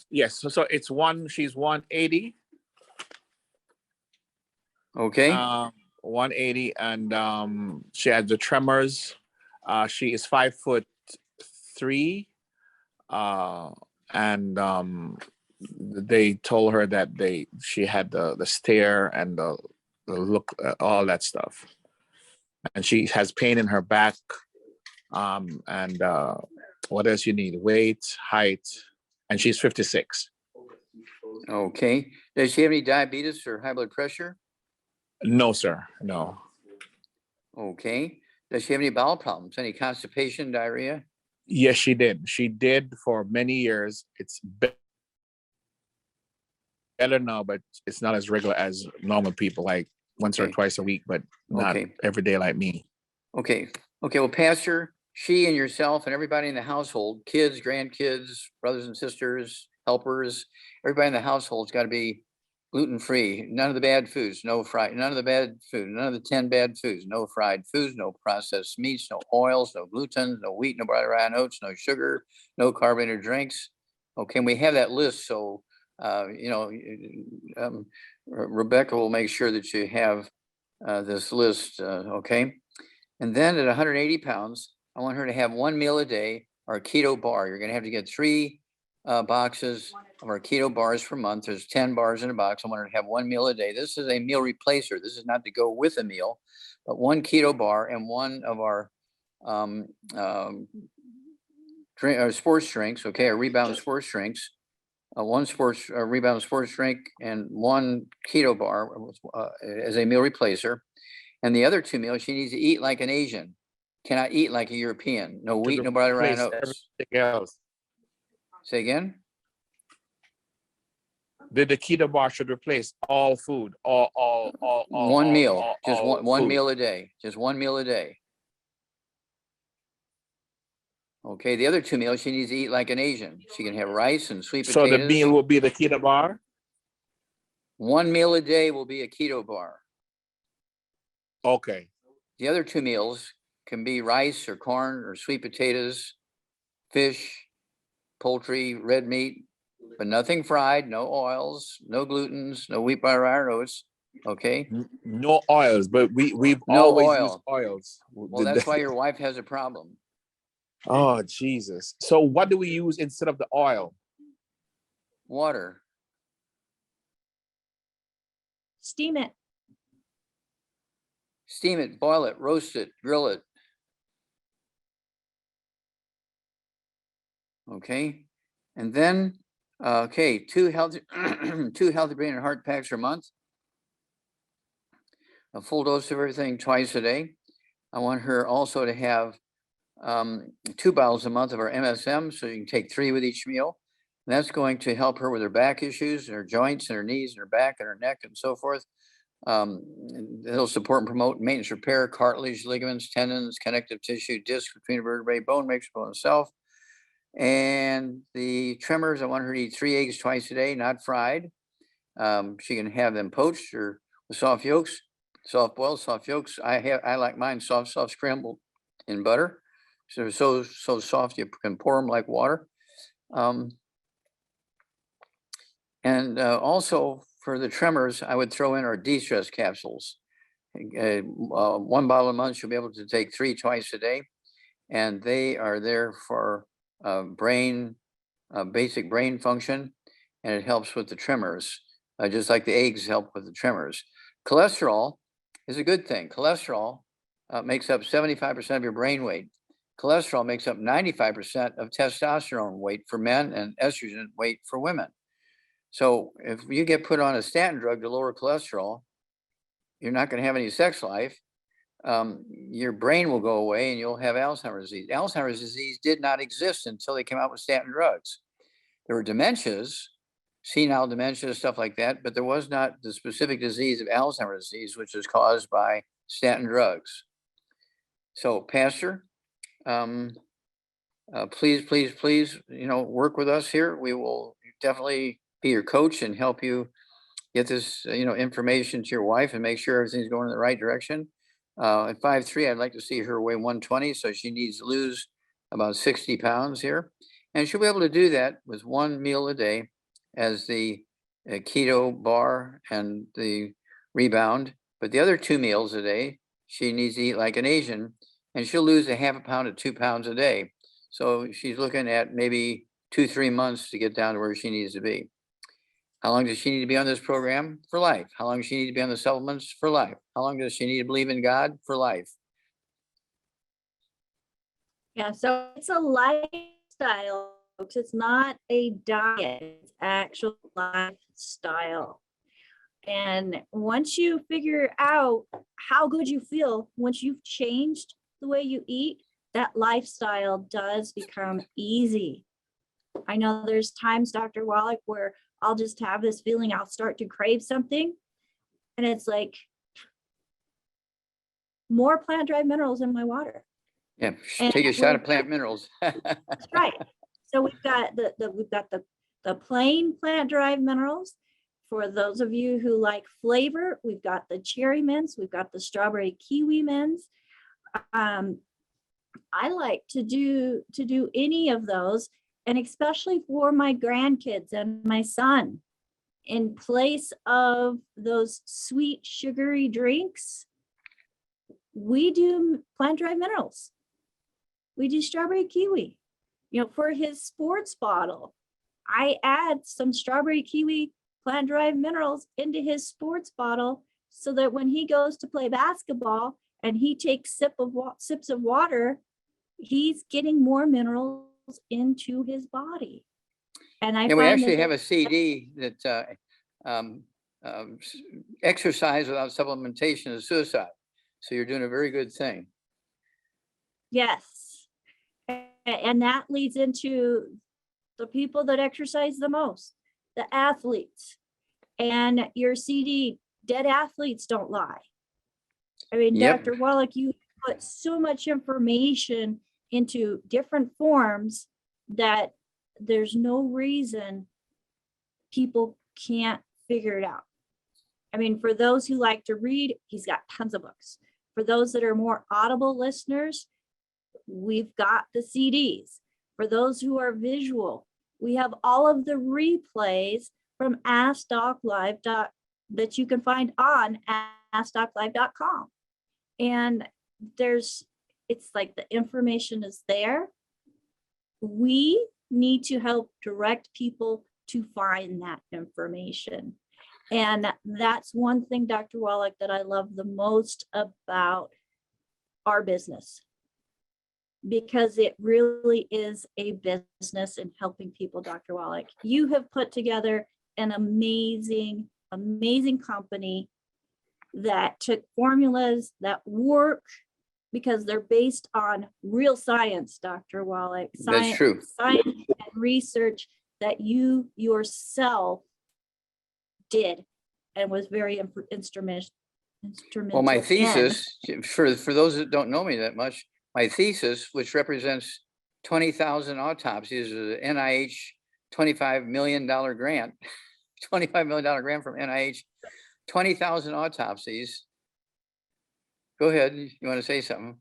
Yes, so it's she's 180. Okay. 180, and she has the tremors. She is 5'3", and they told her that she had the stare and the look, all that stuff, and she has pain in her back, and what else you need? Weight, height, and she's 56. Okay. Does she have any diabetes or high blood pressure? No, sir. No. Okay. Does she have any bowel problems? Any constipation, diarrhea? Yes, she did. She did for many years. It's better now, but it's not as regular as normal people, like once or twice a week, but not every day like me. Okay. Okay. Well, Pastor, she and yourself and everybody in the household, kids, grandkids, brothers and sisters, helpers, everybody in the household's got to be gluten-free. None of the bad foods, no fried, none of the bad food, none of the 10 bad foods, no fried foods, no processed meats, no oils, no gluten, no wheat, no brown rye oats, no sugar, no carbonated drinks. Okay. And we have that list. So, Rebecca will make sure that you have this list. Okay. And then at 180 pounds, I want her to have one meal a day or a keto bar. You're going to have to get 3 boxes of our keto bars per month. There's 10 bars in a box. I want her to have one meal a day. This is a meal replacer. This is not to go with a meal, but one keto bar and one of our sports drinks. Okay, our rebound sports drinks. One rebound sports drink and one keto bar as a meal replacer. And the other 2 meals, she needs to eat like an Asian, cannot eat like a European. No wheat, no brown rye oats. Everything else. Say again? The keto bar should replace all food, all one meal, just one food. meal a day, just one meal a day. Okay, the other 2 meals, she needs to eat like an Asian. She can have rice and sweet potatoes. So the meal will be the keto bar? One meal a day will be a keto bar. Okay. The other 2 meals can be rice or corn or sweet potatoes, fish, poultry, red meat, but nothing fried, no oils, no glutens, no wheat, brown rye oats. Okay. No oils, but we've no always oil. used oils. Well, that's why your wife has a problem. Oh, Jesus. So what do we use instead of the oil? Water. Steam it. Steam it, boil it, roast it, grill it. Okay. And then, 2 healthy, 2 healthy brain and heart packs per month. A full dose of everything twice a day. I want her also to have 2 bottles a month of our MSM, so you can take 3 with each meal. And that's going to help her with her back issues, her joints, and her knees, and her back, and her neck, and so forth. It'll support and promote maintenance, repair, cartilage, ligaments, tendons, connective tissue, disc between vertebrae, bone mixture, bone itself. And the tremors, I want her to eat 3 eggs twice a day, not fried. She can have them poached or with soft yolks, soft boiled, soft yolks. I like mine soft scrambled in butter. So they're so soft you can pour them like water. And also for the tremors, I would throw in our de-stress capsules. 1 bottle a month, she'll be able to take 3 twice a day. And they are there for basic brain function, and it helps with the tremors, just like the eggs help with the tremors. Cholesterol is a good thing. Cholesterol makes up 75% of your brain weight. Cholesterol makes up 95% of testosterone weight for men and estrogen weight for women. So if you get put on a statin drug to lower cholesterol, you're not going to have any sex life. Your brain will go away and you'll have Alzheimer's disease. Alzheimer's disease did not exist until they came out with statin drugs. There were dementias, senile dementia, stuff like that, but there was not the specific disease of Alzheimer's disease, which is caused by statin drugs. So, Pastor, please, work with us here. We will definitely be your coach and help you get this, information to your wife and make sure everything's going in the right direction. At 5'3", I'd like to see her weigh 120, so she needs to lose about 60 pounds here. And she'll be able to do that with one meal a day as the keto bar and the rebound. But the other 2 meals a day, she needs to eat like an Asian, and she'll lose a half a pound to 2 pounds a day. So she's looking at maybe 2-3 months to get down to where she needs to be. How long does she need to be on this program? For life. How long does she need to be on the supplements? For life. How long does she need to believe in God? For life. Yeah, so it's a lifestyle, folks. It's not a diet, it's actual lifestyle. And once you figure out how good you feel, once you've changed the way you eat, that lifestyle does become easy. I know there's times, Dr. Wallach, where I'll just have this feeling, I'll start to crave something. And it's like more plant-derived minerals in my water. Yeah, And take a shot of plant minerals. That's right. So we've got the plain plant-derived minerals. For those of you who like flavor, we've got the cherry mints, we've got the strawberry kiwi mints. I like to do any of those, and especially for my grandkids and my son, in place of those sweet sugary drinks, we do plant-derived minerals. We do strawberry kiwi. For his sports bottle, I add some strawberry kiwi plant-derived minerals into his sports bottle so that when he goes to play basketball and he takes sips of water, he's getting more minerals into his body. And we actually have a CD that exercise without supplementation is suicide. So you're doing a very good thing. Yes. And that leads into the people that exercise the most, the athletes. And your CD, dead athletes don't lie. I mean, Yep. Dr. Wallach, you put so much information into different forms that there's no reason people can't figure it out. I mean, for those who like to read, he's got tons of books. For those that are more audible listeners, we've got the CDs. For those who are visual, we have all of the replays from Ask Doc Live that you can find on AskDocLive.com. And it's like the information is there. We need to help direct people to find that information. And that's one thing, Dr. Wallach, that I love the most about our business, because it really is a business in helping people, Dr. Wallach. You have put together an amazing, amazing company that took formulas that work because they're based on real science, Dr. Wallach. That's true. Science and research that you yourself did and was very instrumental. Well, my thesis, for those that don't know me that much, my thesis, which represents 20,000 autopsies, is an NIH $25 million grant, $25 million grant from NIH, 20,000 autopsies. Go ahead. You want to say something?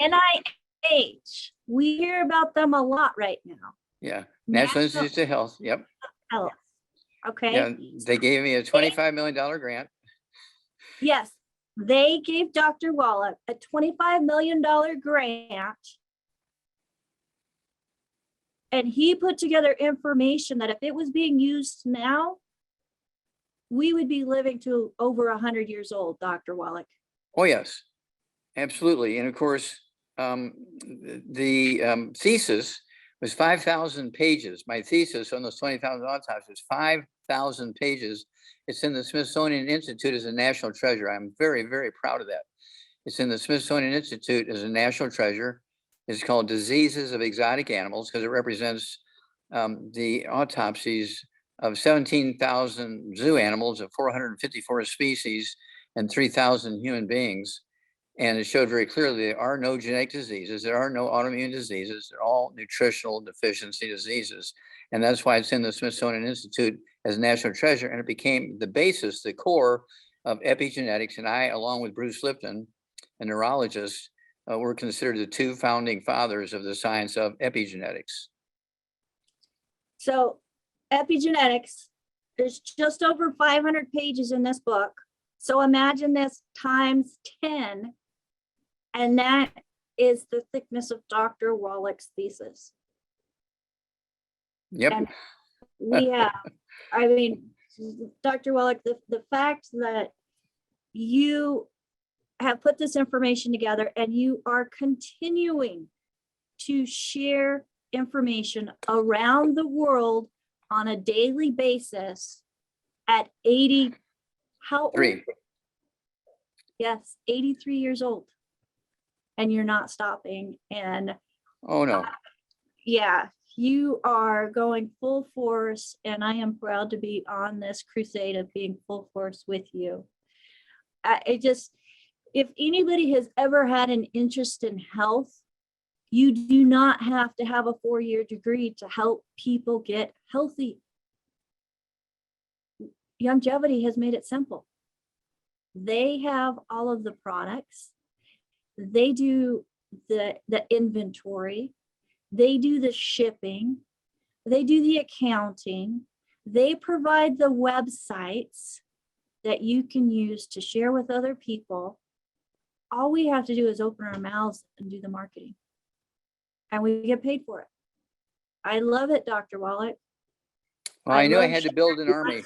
NIH, we hear about them a lot right now. Yeah, National Institutes of Health. Yep. Health. Okay. Yeah, they gave me a $25 million grant. Yes, they gave Dr. Wallach a $25 million grant. And he put together information that if it was being used now, we would be living to over 100 years old, Dr. Wallach. Oh, yes, absolutely. And of course, the thesis was 5,000 pages. My thesis on those 20,000 autopsies was 5,000 pages. It's in the Smithsonian Institute as a national treasure. I'm very, very proud of that. It's in the Smithsonian Institute as a national treasure. It's called Diseases of Exotic Animals because it represents the autopsies of 17,000 zoo animals of 454 species and 3,000 human beings. And it showed very clearly there are no genetic diseases, there are no autoimmune diseases, they're all nutritional deficiency diseases. And that's why it's in the Smithsonian Institute as a national treasure. And it became the basis, the core of epigenetics. And I, along with Bruce Lipton, a neurologist, were considered the two founding fathers of the science of epigenetics. So epigenetics, there's just over 500 pages in this book. So imagine this times 10, and that is the thickness of Dr. Wallach's thesis. Yep. And we have, I mean, Dr. Wallach, the fact that you have put this information together and you are continuing to share information around the world on a daily basis at 80, how old? 3. Yes, 83 years old. And you're not stopping. And Oh, no. yeah, you are going full force. And I am proud to be on this crusade of being full force with you. If anybody has ever had an interest in health, you do not have to have a 4-year degree to help people get healthy. Longevity has made it simple. They have all of the products. They do the inventory. They do the shipping. They do the accounting. They provide the websites that you can use to share with other people. All we have to do is open our mouths and do the marketing. And we get paid for it. I love it, Dr. Wallach. Well, I knew I had to build an army.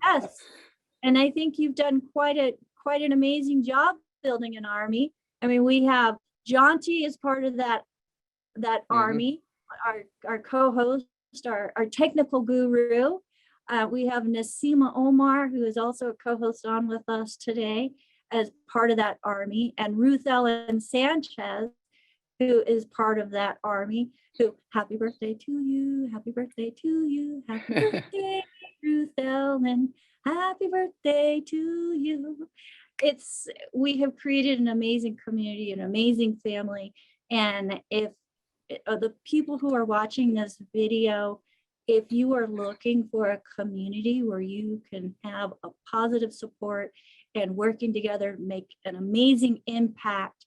Yes. And I think you've done quite an amazing job building an army. I mean, we have Jonty as part of that army, our co-host, our technical guru. We have Nasima Omar, who is also a co-host on with us today as part of that army, and Ruth Ellen Sanchez, who is part of that army, who, happy birthday to you, happy birthday to you, happy birthday, Ruth Ellen, happy birthday to you. We have created an amazing community, an amazing family. And if the people who are watching this video, if you are looking for a community where you can have a positive support and working together, make an amazing impact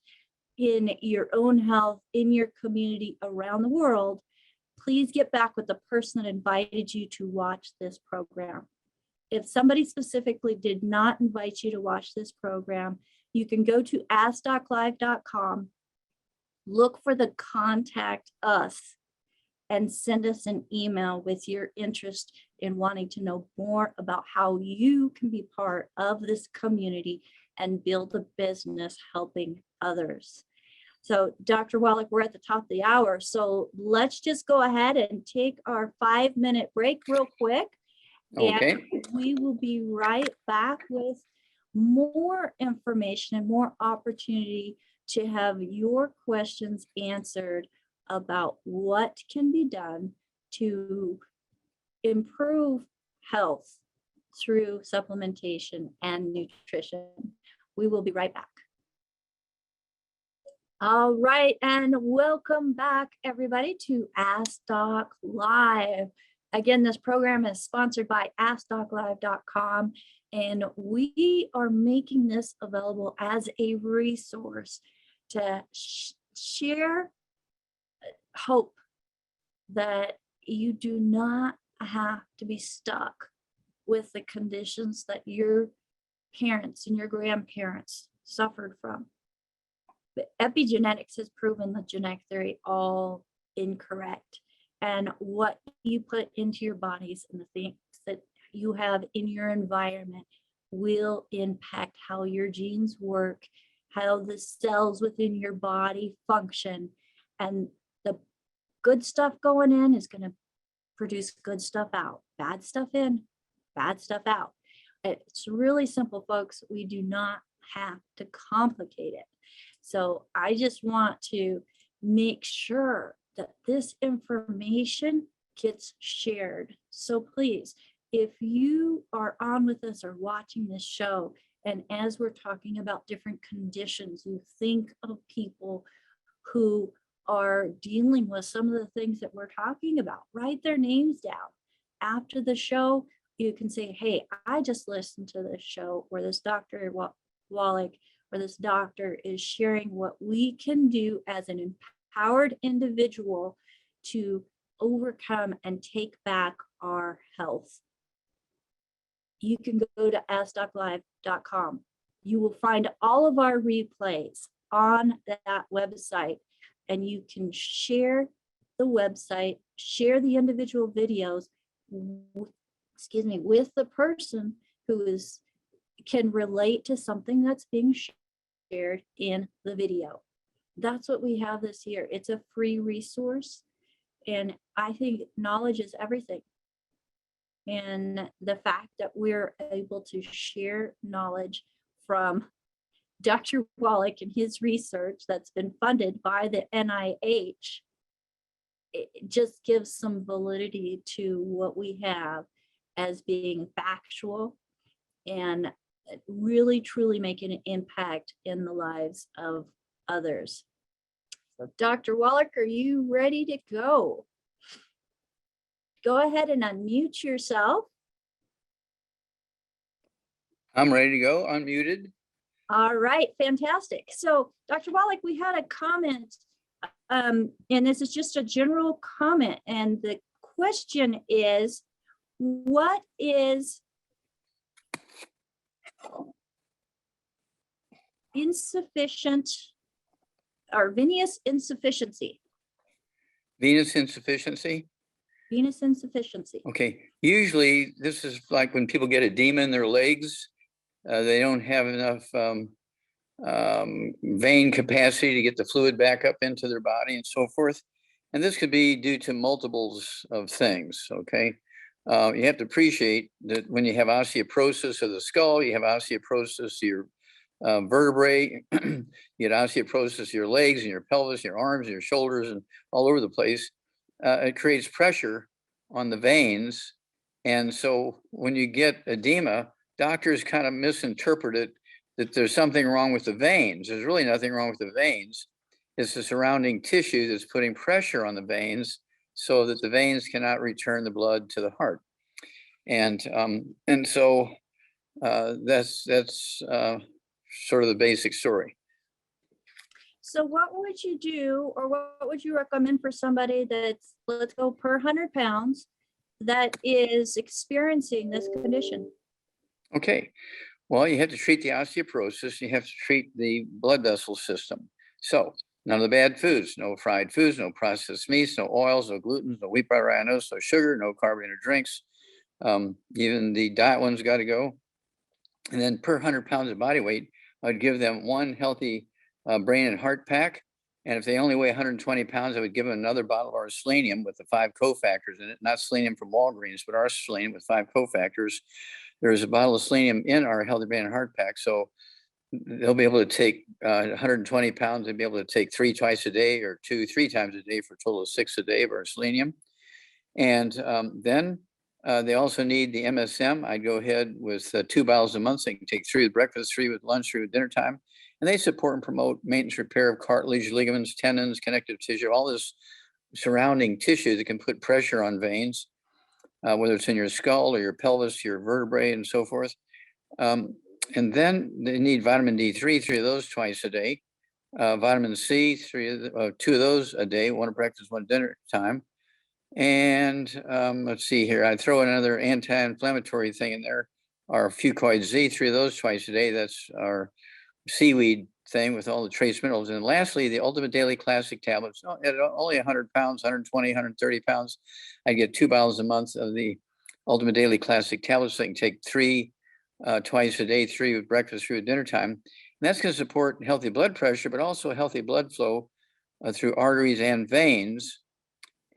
in your own health, in your community around the world, please get back with the person that invited you to watch this program. If somebody specifically did not invite you to watch this program, you can go to ask.live.com, look for the contact us, and send us an email with your interest in wanting to know more about how you can be part of this community and build a business helping others. So Dr. Wallach, we're at the top of the hour. So let's just go ahead and take our 5-minute break real quick. Okay. And we will be right back with more information and more opportunity to have your questions answered about what can be done to improve health through supplementation and nutrition. We will be right back. All right, and welcome back, everybody, to Ask Doc Live. Again, this program is sponsored by AskDocLive.com, and we are making this available as a resource to share hope that you do not have to be stuck with the conditions that your parents and your grandparents suffered from. But epigenetics has proven the genetic theory all incorrect. And what you put into your bodies and the things that you have in your environment will impact how your genes work, how the cells within your body function. And the good stuff going in is going to produce good stuff out. Bad stuff in, bad stuff out. It's really simple, folks. We do not have to complicate it. So I just want to make sure that this information gets shared. So please, if you are on with us or watching this show And as we're talking about different conditions, you think of people who are dealing with some of the things that we're talking about. Write their names down. After the show, you can say, hey, I just listened to this show where this Dr. Wallach or this doctor is sharing what we can do as an empowered individual to overcome and take back our health. You can go to ask.live.com. You will find all of our replays on that website, and you can share the website, share the individual videos, with the person who can relate to something that's being shared in the video. That's what we have this year. It's a free resource, and I think knowledge is everything. And the fact that we're able to share knowledge from Dr. Wallach and his research that's been funded by the NIH, it just gives some validity to what we have as being factual and really truly making an impact in the lives of others. So Dr. Wallach, are you ready to go? Go ahead and unmute yourself. I'm ready to go, unmuted. All right, fantastic. So Dr. Wallach, we had a comment, and this is just a general comment. And the question is, what is insufficient or venous insufficiency? Venous insufficiency? Venous insufficiency. Okay, usually this is like when people get edema in their legs, they don't have enough vein capacity to get the fluid back up into their body and so forth. And this could be due to multiples of things, okay? You have to appreciate that when you have osteoporosis of the skull, you have osteoporosis of your vertebrae, you get osteoporosis of your legs and your pelvis, your arms, and your shoulders, and all over the place. It creates pressure on the veins. And so when you get edema, doctors kind of misinterpret it that there's something wrong with the veins. There's really nothing wrong with the veins. It's the surrounding tissue that's putting pressure on the veins so that the veins cannot return the blood to the heart. And so that's sort of the basic story. So what would you do, or what would you recommend for somebody that's, let's go, per 100 pounds that is experiencing this condition? Okay, well, you have to treat the osteoporosis. You have to treat the blood vessel system. So none of the bad foods, no fried foods, no processed meats, no oils, no gluten, no wheat, butter, ryenos, no sugar, no carbonated drinks. Even the diet ones got to go. And then per 100 pounds of body weight, I'd give them one healthy brain and heart pack. And if they only weigh 120 pounds, I would give them another bottle of our selenium with the 5 cofactors in it, not selenium from Walgreens, but our selenium with 5 cofactors. There's a bottle of selenium in our healthy brain and heart pack. So they'll be able to take 120 pounds. They'll be able to take 3 twice a day or 2, 3 times a day for a total of 6 a day of our selenium. And then they also need the MSM. I'd go ahead with 2 bottles a month. So you can take 3 with breakfast, 3 with lunch, 3 with dinner time. And they support and promote maintenance repair of cartilage, ligaments, tendons, connective tissue, all this surrounding tissue that can put pressure on veins, whether it's in your skull or your pelvis, your vertebrae, and so forth. And then they need vitamin D3, 3 of those twice a day. Vitamin C, 2 of those a day, 1 at breakfast, 1 at dinner time. And let's see here, I throw another anti-inflammatory thing in there, our Fucoid Z, 3 of those twice a day. That's our seaweed thing with all the trace minerals. And lastly, the Ultimate Daily Classic tablets. At only 100 pounds, 120, 130 pounds, I get 2 bottles a month of the Ultimate Daily Classic tablets. So I can take 3 twice a day, 3 with breakfast, 3 with dinner time. And that's going to support healthy blood pressure, but also healthy blood flow through arteries and veins.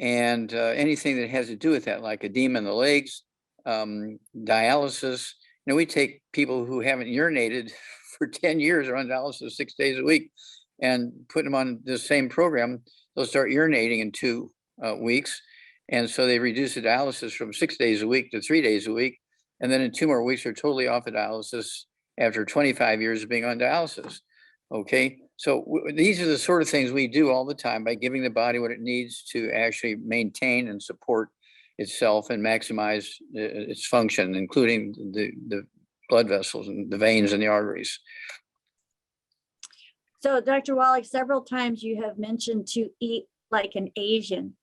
And anything that has to do with that, like edema in the legs, dialysis. You know, we take people who haven't urinated for 10 years are on dialysis 6 days a week and put them on the same program. They'll start urinating in 2 weeks. And so they reduce the dialysis from 6 days a week to 3 days a week. And then in 2 more weeks, they're totally off of dialysis after 25 years of being on dialysis. Okay, so these are the sort of things we do all the time by giving the body what it needs to actually maintain and support itself and maximize its function, including the blood vessels and the veins and the arteries. So Dr. Wallach, several times you have mentioned to eat like an Asian.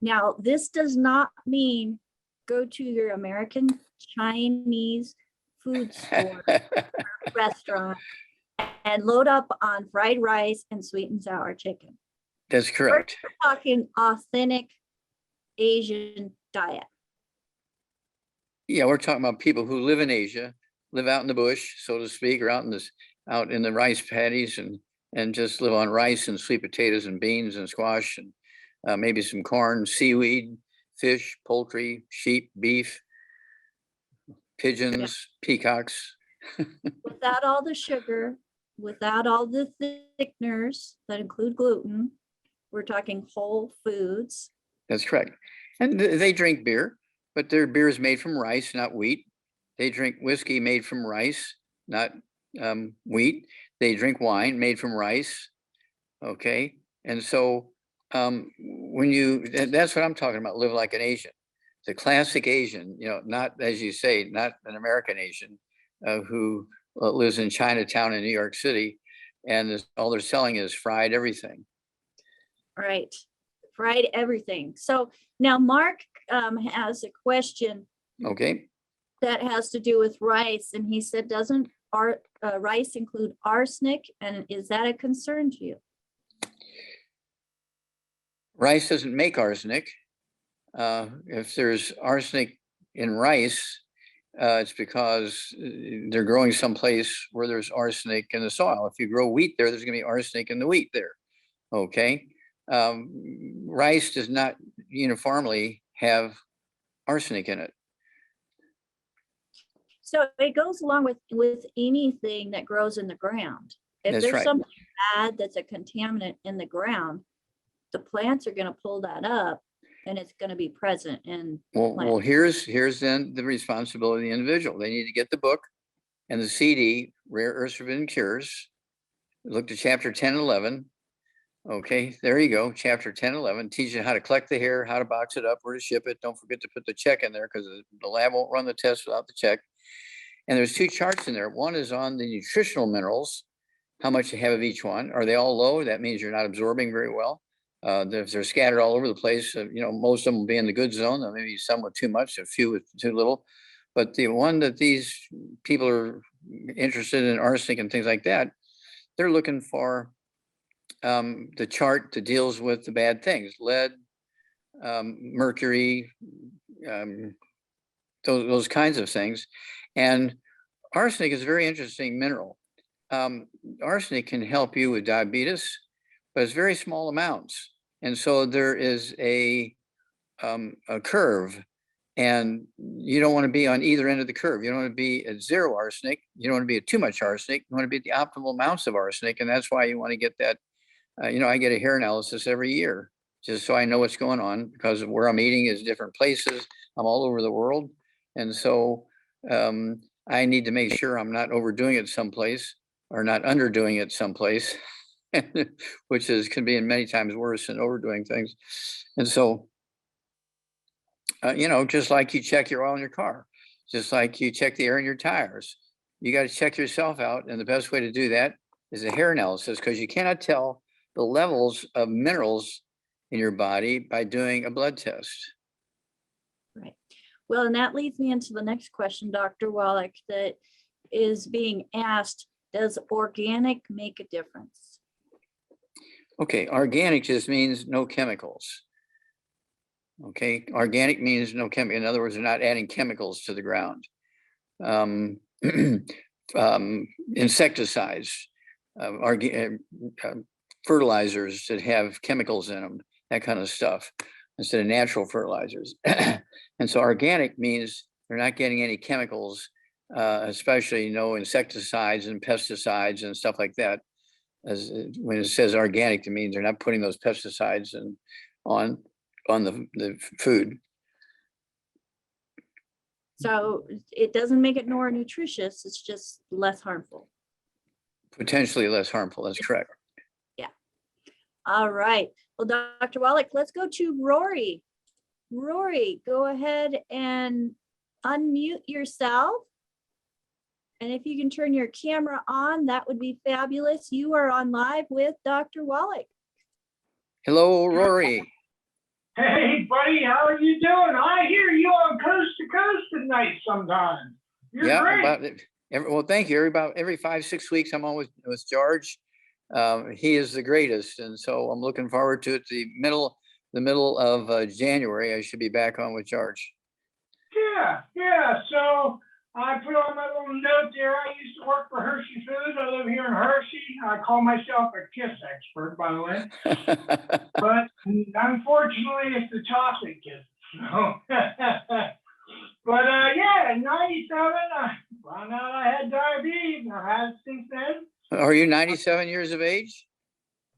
Now, this does not mean go to your American Chinese food store or restaurant and load up on fried rice and sweet and sour chicken. That's correct. We're talking authentic Asian diet. Yeah, we're talking about people who live in Asia, live out in the bush, so to speak, or out in the rice paddies and just live on rice and sweet potatoes and beans and squash and maybe some corn, seaweed, fish, poultry, sheep, beef, pigeons, peacocks. Without all the sugar, without all the thickeners that include gluten. We're talking whole foods. That's correct. And they drink beer, but their beer is made from rice, not wheat. They drink whiskey made from rice, not wheat. They drink wine made from rice. Okay. And so that's what I'm talking about, live like an Asian. The classic Asian, not, as you say, not an American Asian who lives in Chinatown in New York City, and all they're selling is fried everything. Right. Fried everything. So now Mark has a question. Okay. That has to do with rice. And he said, doesn't rice include arsenic? And is that a concern to you? Rice doesn't make arsenic. If there's arsenic in rice, it's because they're growing someplace where there's arsenic in the soil. If you grow wheat there's going to be arsenic in the wheat there. Okay. Rice does not uniformly have arsenic in it. So it goes along with anything that grows in the ground. If That's there's right. something bad that's a contaminant in the ground, the plants are going to pull that up and it's going to be present in well here's then the responsibility of the individual. They need to get the book and the CD, Rare Earths Forbidden Cures. Look to chapter 10 and 11. Okay, there you go. Chapter 10, 11 teaches you how to collect the hair, how to box it up, where to ship it. Don't forget to put the check in there because the lab won't run the test without the check. And there's two charts in there. One is on the nutritional minerals, how much you have of each one. Are they all low? That means you're not absorbing very well. If they're scattered all over the place, most of them will be in the good zone. Maybe some with too much, a few with too little. But the one that these people are interested in, arsenic and things like that, they're looking for the chart that deals with the bad things, lead, mercury, those kinds of things. And arsenic is a very interesting mineral. Arsenic can help you with diabetes, but it's very small amounts. And so there is a curve, and you don't want to be on either end of the curve. You don't want to be at zero arsenic. You don't want to be at too much arsenic. You want to be at the optimal amounts of arsenic. And that's why you want to get that. I get a hair analysis every year just so I know what's going on, because of where I'm eating is different places. I'm all over the world. And so I need to make sure I'm not overdoing it someplace or not underdoing it someplace, which can be many times worse than overdoing things. And so, just like you check your oil in your car, just like you check the air in your tires, you got to check yourself out. And the best way to do that is a hair analysis, because you cannot tell the levels of minerals in your body by doing a blood test. Right. Well, and that leads me into the next question, Dr. Wallach, that is being asked, does organic make a difference? Okay, organic just means no chemicals. Okay, organic means no chemical. In other words, they're not adding chemicals to the ground. Insecticides, fertilizers that have chemicals in them, that kind of stuff, instead of natural fertilizers. And so organic means they're not getting any chemicals, especially no insecticides and pesticides and stuff like that. When it says organic, it means they're not putting those pesticides on the food. So it doesn't make it more nutritious. It's just less harmful. Potentially less harmful. That's correct. Yeah. All right. Well, Dr. Wallach, let's go to Rory. Rory, go ahead and unmute yourself. And if you can turn your camera on, that would be fabulous. You are on live with Dr. Wallach. Hello, Rory. Hey, buddy, how are you doing? I hear you on Coast to Coast tonight sometimes. You're great. About it. Well, thank you. About every 5-6 weeks, I'm on with George. He is the greatest, and so I'm looking forward to it. The middle of January, I should be back on with George. Yeah. So I put on my little note there. I used to work for Hershey Foods. I live here in Hershey. I call myself a kiss expert, by the way. But unfortunately, it's the chocolate kiss. So. But yeah, in 97, I found out I had diabetes. I've had it since then. Are you 97 years of age?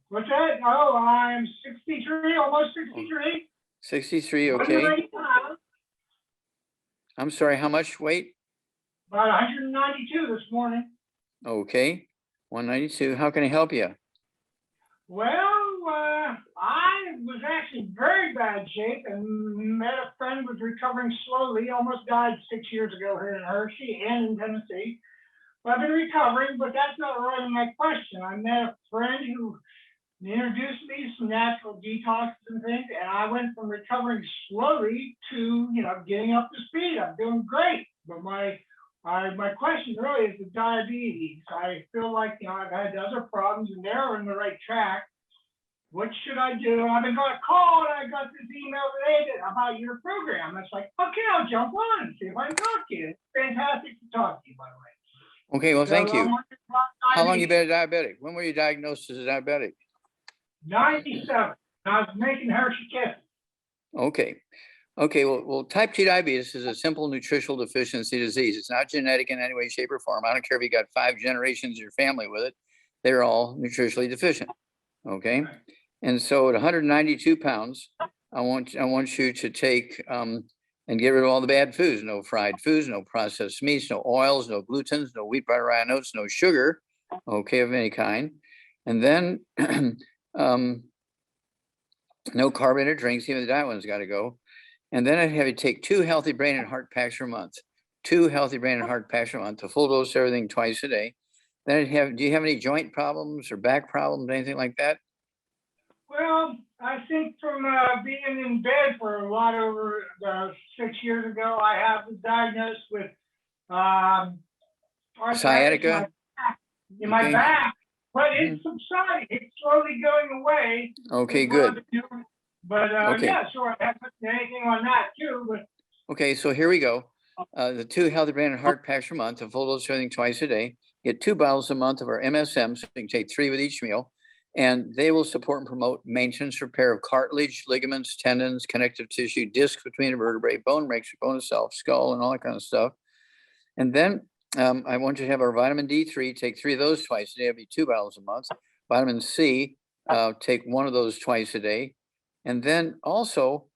What's that? Oh, I'm 63, almost 63. 63, okay. I'm sorry, how much weight? About 192 this morning. Okay, 192. How can I help you? Well, I was actually in very bad shape and met a friend who was recovering slowly, almost died 6 years ago here in Hershey and in Tennessee. But I've been recovering, but that's not really my question. I met a friend who introduced me to some natural detoxes and things, and I went from recovering slowly to, getting up to speed. I'm doing great, but my question really is the diabetes. I feel like, I've had other problems and they're on the right track. What should I do? I've been going to call and I got this email today about your program. It's like, okay, I'll jump on and see if I can talk to you. It's fantastic to talk to you, by the way. Okay, well, thank you. How long you been a diabetic? When were you diagnosed as a diabetic? 97. I was making Hershey kisses. Okay, well, type 2 diabetes is a simple nutritional deficiency disease. It's not genetic in any way, shape, or form. I don't care if you got 5 generations of your family with it. They're all nutritionally deficient, okay? And so at 192 pounds, I want you to take and get rid of all the bad foods. No fried foods, no processed meats, no oils, no glutens, no wheat, butter, rye, and oats, no sugar, okay, of any kind. And then no carbonated drinks, even the diet one's got to go. And then I'd have you take 2 healthy brain and heart packs per month. 2 healthy brain and heart packs per month, a full dose of everything twice a day. Then do you have any joint problems or back problems, anything like that? Well, I think from being in bed for a lot over 6 years ago, I was diagnosed with sciatica in my back, but it's subsiding. It's slowly going away. Okay, good. But okay. Yeah, sure. I haven't done anything on that too. But okay, so here we go. The 2 healthy brain and heart packs per month, a full dose of everything twice a day. Get 2 bottles a month of our MSM, so you can take 3 with each meal. And they will support and promote maintenance, repair of cartilage, ligaments, tendons, connective tissue, discs between the vertebrae, bone breaks, bone itself, skull, and all that kind of stuff. And then I want you to have our vitamin D3, take 3 of those twice a day. It'll be 2 bottles a month. Vitamin C, take 1 of those twice a day. And then also,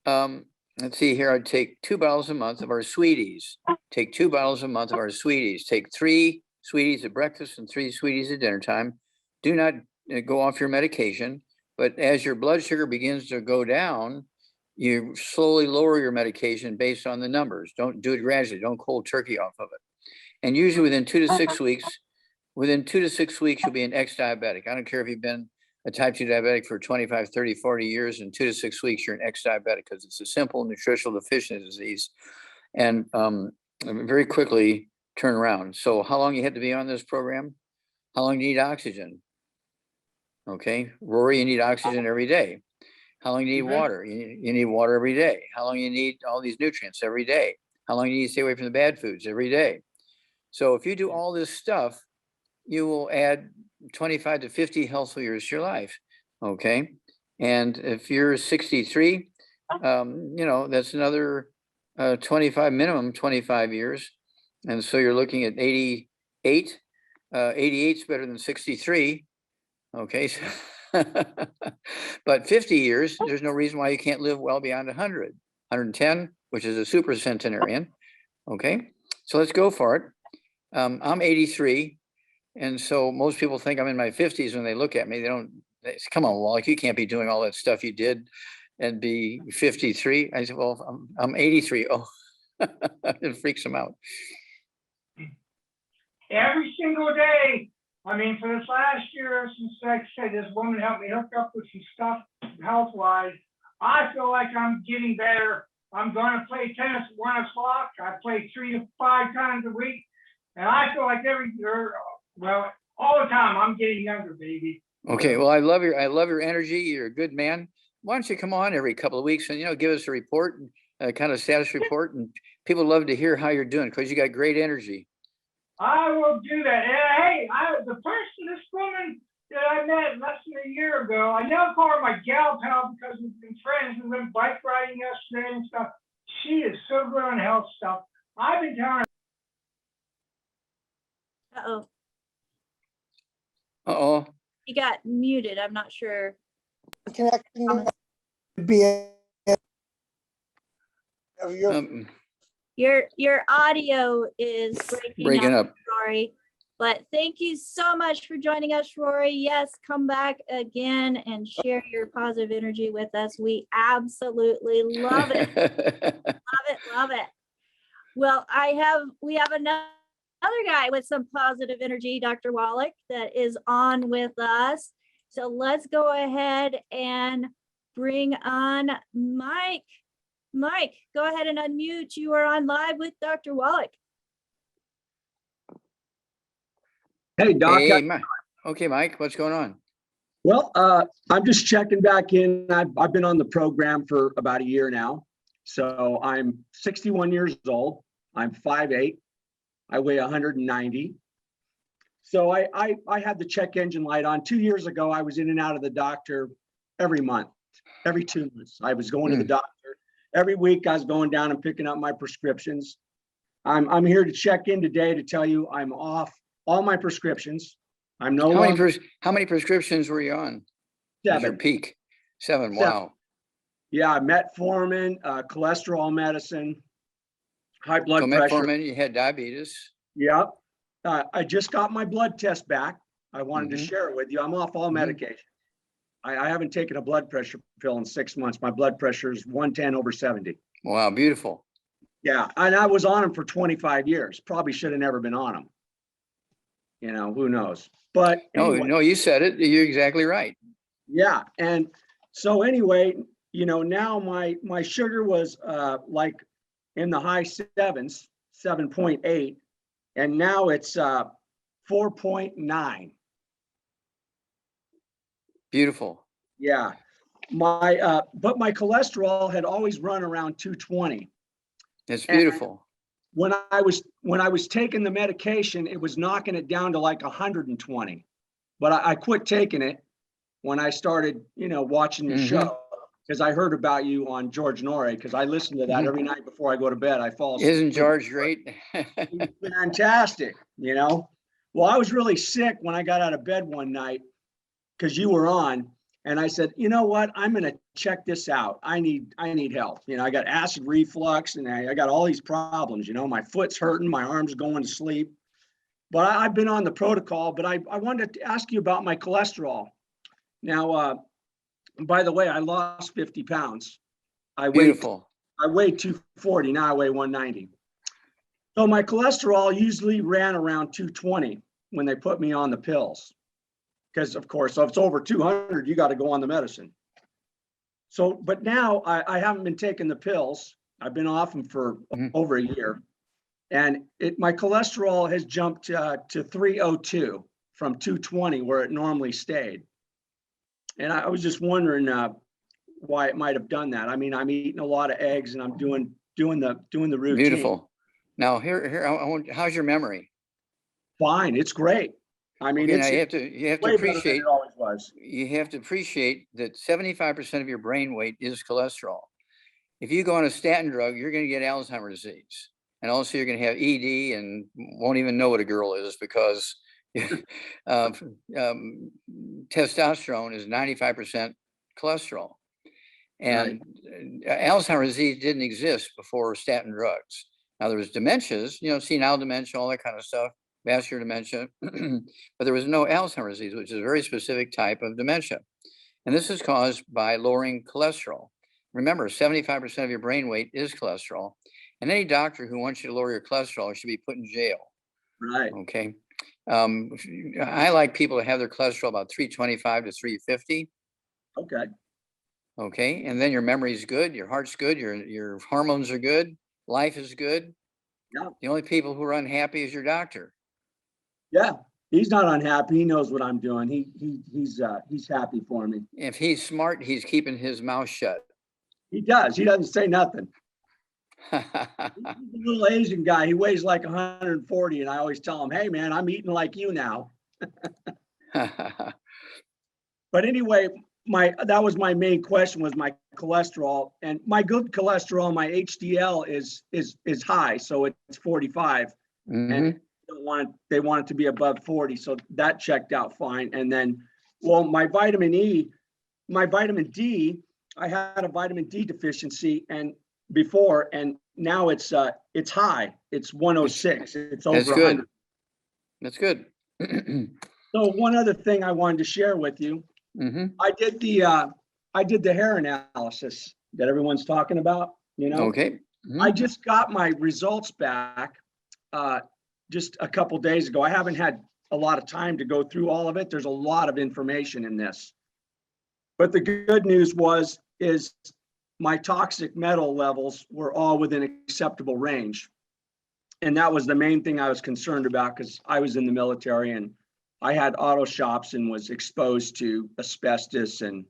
let's see here, I'd take 2 bottles a month of our sweeties. Take 2 bottles a month of our sweeties. Take 3 sweeties at breakfast and 3 sweeties at dinner time. Do not go off your medication, but as your blood sugar begins to go down, you slowly lower your medication based on the numbers. Don't do it gradually. Don't cold turkey off of it. And usually within 2 to 6 weeks, you'll be an ex-diabetic. I don't care if you've been a type 2 diabetic for 25, 30, 40 years. In 2 to 6 weeks, you're an ex-diabetic because it's a simple nutritional deficiency disease. And very quickly turn around. So how long you have to be on this program? How long do you need oxygen? Okay, Rory, you need oxygen every day. How long do you need water? You need water every day. How long you need all these nutrients every day? How long do you need to stay away from the bad foods every day? So if you do all this stuff, you will add 25 to 50 healthful years to your life. Okay, and if you're 63, that's another 25, minimum 25 years. And so you're looking at 88. 88 is better than 63. Okay, so but 50 years, there's no reason why you can't live well beyond 100. 110, which is a super centenarian. Okay, so let's go for it. I'm 83. And so most people think I'm in my 50s when they look at me. They say, come on, Wallach, you can't be doing all that stuff you did and be 53. I said, well, I'm 83. Oh, it freaks them out. Every single day. I mean, for this last year, since like I said, this woman helped me hook up with some stuff health-wise. I feel like I'm getting better. I'm going to play tennis at 1 o'clock. I play 3 to 5 times a week. And I feel like all the time I'm getting younger, baby. Okay, well, I love your energy. You're a good man. Why don't you come on every couple of weeks and give us a report, kind of status report, and people love to hear how you're doing because you got great energy. I will do that. And hey, this woman that I met less than a year ago, I now call her my gal pal because we've been friends. We went bike riding yesterday and stuff. She is so good on health stuff. I've been telling her. Uh-oh. Uh-oh. You got muted. I'm not sure. Connecting be Your audio is breaking up. Rory. But thank you so much for joining us, Rory. Yes, come back again and share your positive energy with us. We absolutely love it. Love it. Well, we have another guy with some positive energy, Dr. Wallach, that is on with us. So let's go ahead and bring on Mike. Mike, go ahead and unmute. You are on live with Dr. Wallach. Hey, Doc. Hey, Mike. Okay, Mike, what's going on? Well, I'm just checking back in. I've been on the program for about a year now. So I'm 61 years old. I'm 5'8". I weigh 190. So I had the check engine light on. 2 years ago, I was in and out of the doctor every month, every 2 months. I was going to the doctor. Every week I was going down and picking up my prescriptions. I'm here to check in today to tell you I'm off all my prescriptions. I'm no longer. How many prescriptions were you on? 7. Your peak? 7. 7. Wow. Yeah, metformin, cholesterol medicine, high blood pressure. Metformin, you had diabetes. Yep. I just got my blood test back. I wanted to share it with you. I'm off all medication. I haven't taken a blood pressure pill in 6 months. My blood pressure is 110/70. Wow, beautiful. Yeah, and I was on them for 25 years. Probably should have never been on them. Who knows? But anyway, no, you said it. You're exactly right. Yeah, and so anyway, now my sugar was like in the high 7s, 7.8, and now it's 4.9. Beautiful. Yeah, but my cholesterol had always run around 220. It's beautiful. And when I was taking the medication, it was knocking it down to like 120. But I quit taking it when I started, watching your show, because I heard about you on George Norrie, because I listen to that every night before I go to bed. I fall asleep. Isn't George great? He's fantastic, Well, I was really sick when I got out of bed one night because you were on, and I said, you know what? I'm going to check this out. I need help. I got acid reflux and I got all these problems, my foot's hurting, my arm's going to sleep. But I've been on the protocol, but I wanted to ask you about my cholesterol. Now, by the way, I lost 50 pounds. I weighed 240, now I weigh 190. So my cholesterol usually ran around 220 when they put me on the pills. Because of course, if it's over 200, you got to go on the medicine. So, but now I haven't been taking the pills. I've been off them for over a year. And my cholesterol has jumped to 302 from 220 where it normally stayed. And I was just wondering why it might have done that. I mean, I'm eating a lot of eggs and I'm doing the routine. Beautiful. Now here, how's your memory? Fine, it's great. I mean, you have to appreciate it always was. You have to appreciate that 75% of your brain weight is cholesterol. If you go on a statin drug, you're going to get Alzheimer's disease. And also you're going to have ED and won't even know what a girl is because testosterone is 95% cholesterol. And Alzheimer's disease didn't exist before statin drugs. Now there was dementias, senile dementia, all that kind of stuff, vascular dementia, but there was no Alzheimer's disease, which is a very specific type of dementia. And this is caused by lowering cholesterol. Remember, 75% of your brain weight is cholesterol. And any doctor who wants you to lower your cholesterol should be put in jail. Right. Okay. I like people to have their cholesterol about 325 to 350. Okay. Okay. And then your memory's good, your heart's good, your hormones are good, life is good. Yeah. The only people who are unhappy is your doctor. Yeah. He's not unhappy. He knows what I'm doing. He's happy for me. If he's smart, he's keeping his mouth shut. He does. He doesn't say nothing. He's a little Asian guy. He weighs like 140, and I always tell him, "Hey, man, I'm eating like you now." But anyway, that was my main question, was my cholesterol, and my good cholesterol, my HDL is high, so it's 45, and they want it to be above 40, so that checked out fine. And then, well, my vitamin D, I had a vitamin D deficiency before, and now it's high. It's 106. It's over 100. That's good. So one other thing I wanted to share with you, I did the hair analysis that everyone's talking about. Okay. I just got my results back just a couple days ago. I haven't had a lot of time to go through all of it. There's a lot of information in this, but the good news is my toxic metal levels were all within acceptable range. And that was the main thing I was concerned about, because I was in the military and I had auto shops and was exposed to asbestos and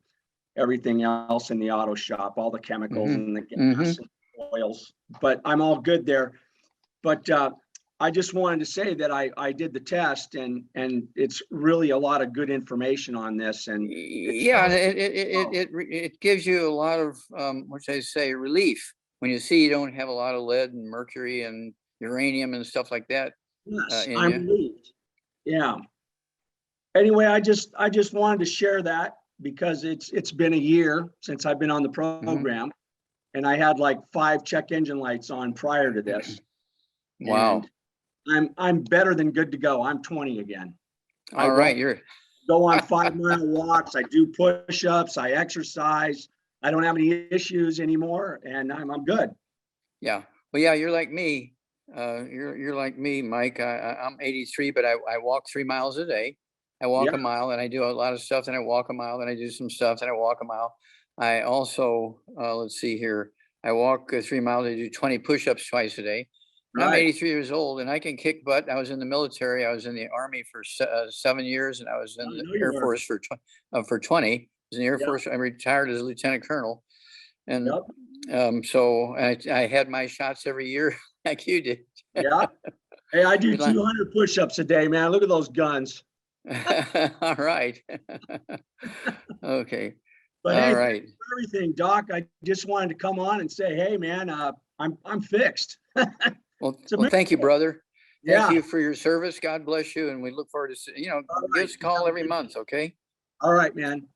everything else in the auto shop, all the chemicals and the gas and oils, but I'm all good there. But I just wanted to say that I did the test, and it's really a lot of good information on this. And yeah, it gives you a lot of what should I say, relief when you see you don't have a lot of lead and mercury and uranium and stuff like that. Yes, I'm relieved. Yeah. Anyway, I just wanted to share that, because it's been a year since I've been on the program, and I had like 5 check engine lights on prior to this. Wow. And I'm better than good to go. I'm 20 again. All right, you're go on 5-mile walks. I do push-ups. I exercise. I don't have any issues anymore, and I'm good. Yeah. Well, yeah, you're like me. You're like me, Mike. I'm 83, but I walk 3 miles a day. I walk a mile, and I do a lot of stuff. Then I walk a mile, then I do some stuff. Then I walk a mile. I also let's see here. I walk 3 miles. I do 20 push-ups twice a day. Right. I'm 83 years old, and I can kick butt. I was in the military. I was in the Army for 7 years, and I was in the Air Force for 20. I was in the Air Force. I retired as a lieutenant colonel, and so I had my shots every year, like you did. Yeah. Hey, I do 200 push-ups a day, man. Look at those guns. All right. Okay. But all hey, right. Thanks for everything, Doc. I just wanted to come on and say, hey, man, I'm fixed. Well, thank you, brother. Thank you for your service. God bless you. And we look forward to, give us a call every month. Okay. All right, man.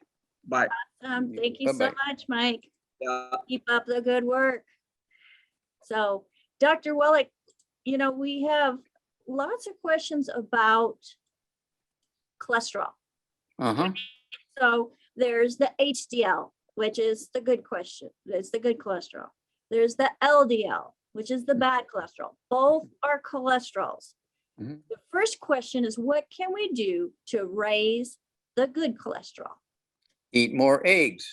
Bye. Awesome. Thank you so much, Mike. Keep up the good work. So, Dr. Wallach, we have lots of questions about cholesterol. So there's the HDL, which is the good question. It's the good cholesterol. There's the LDL, which is the bad cholesterol. Both are cholesterols. The first question is, what can we do to raise the good cholesterol? Eat more eggs.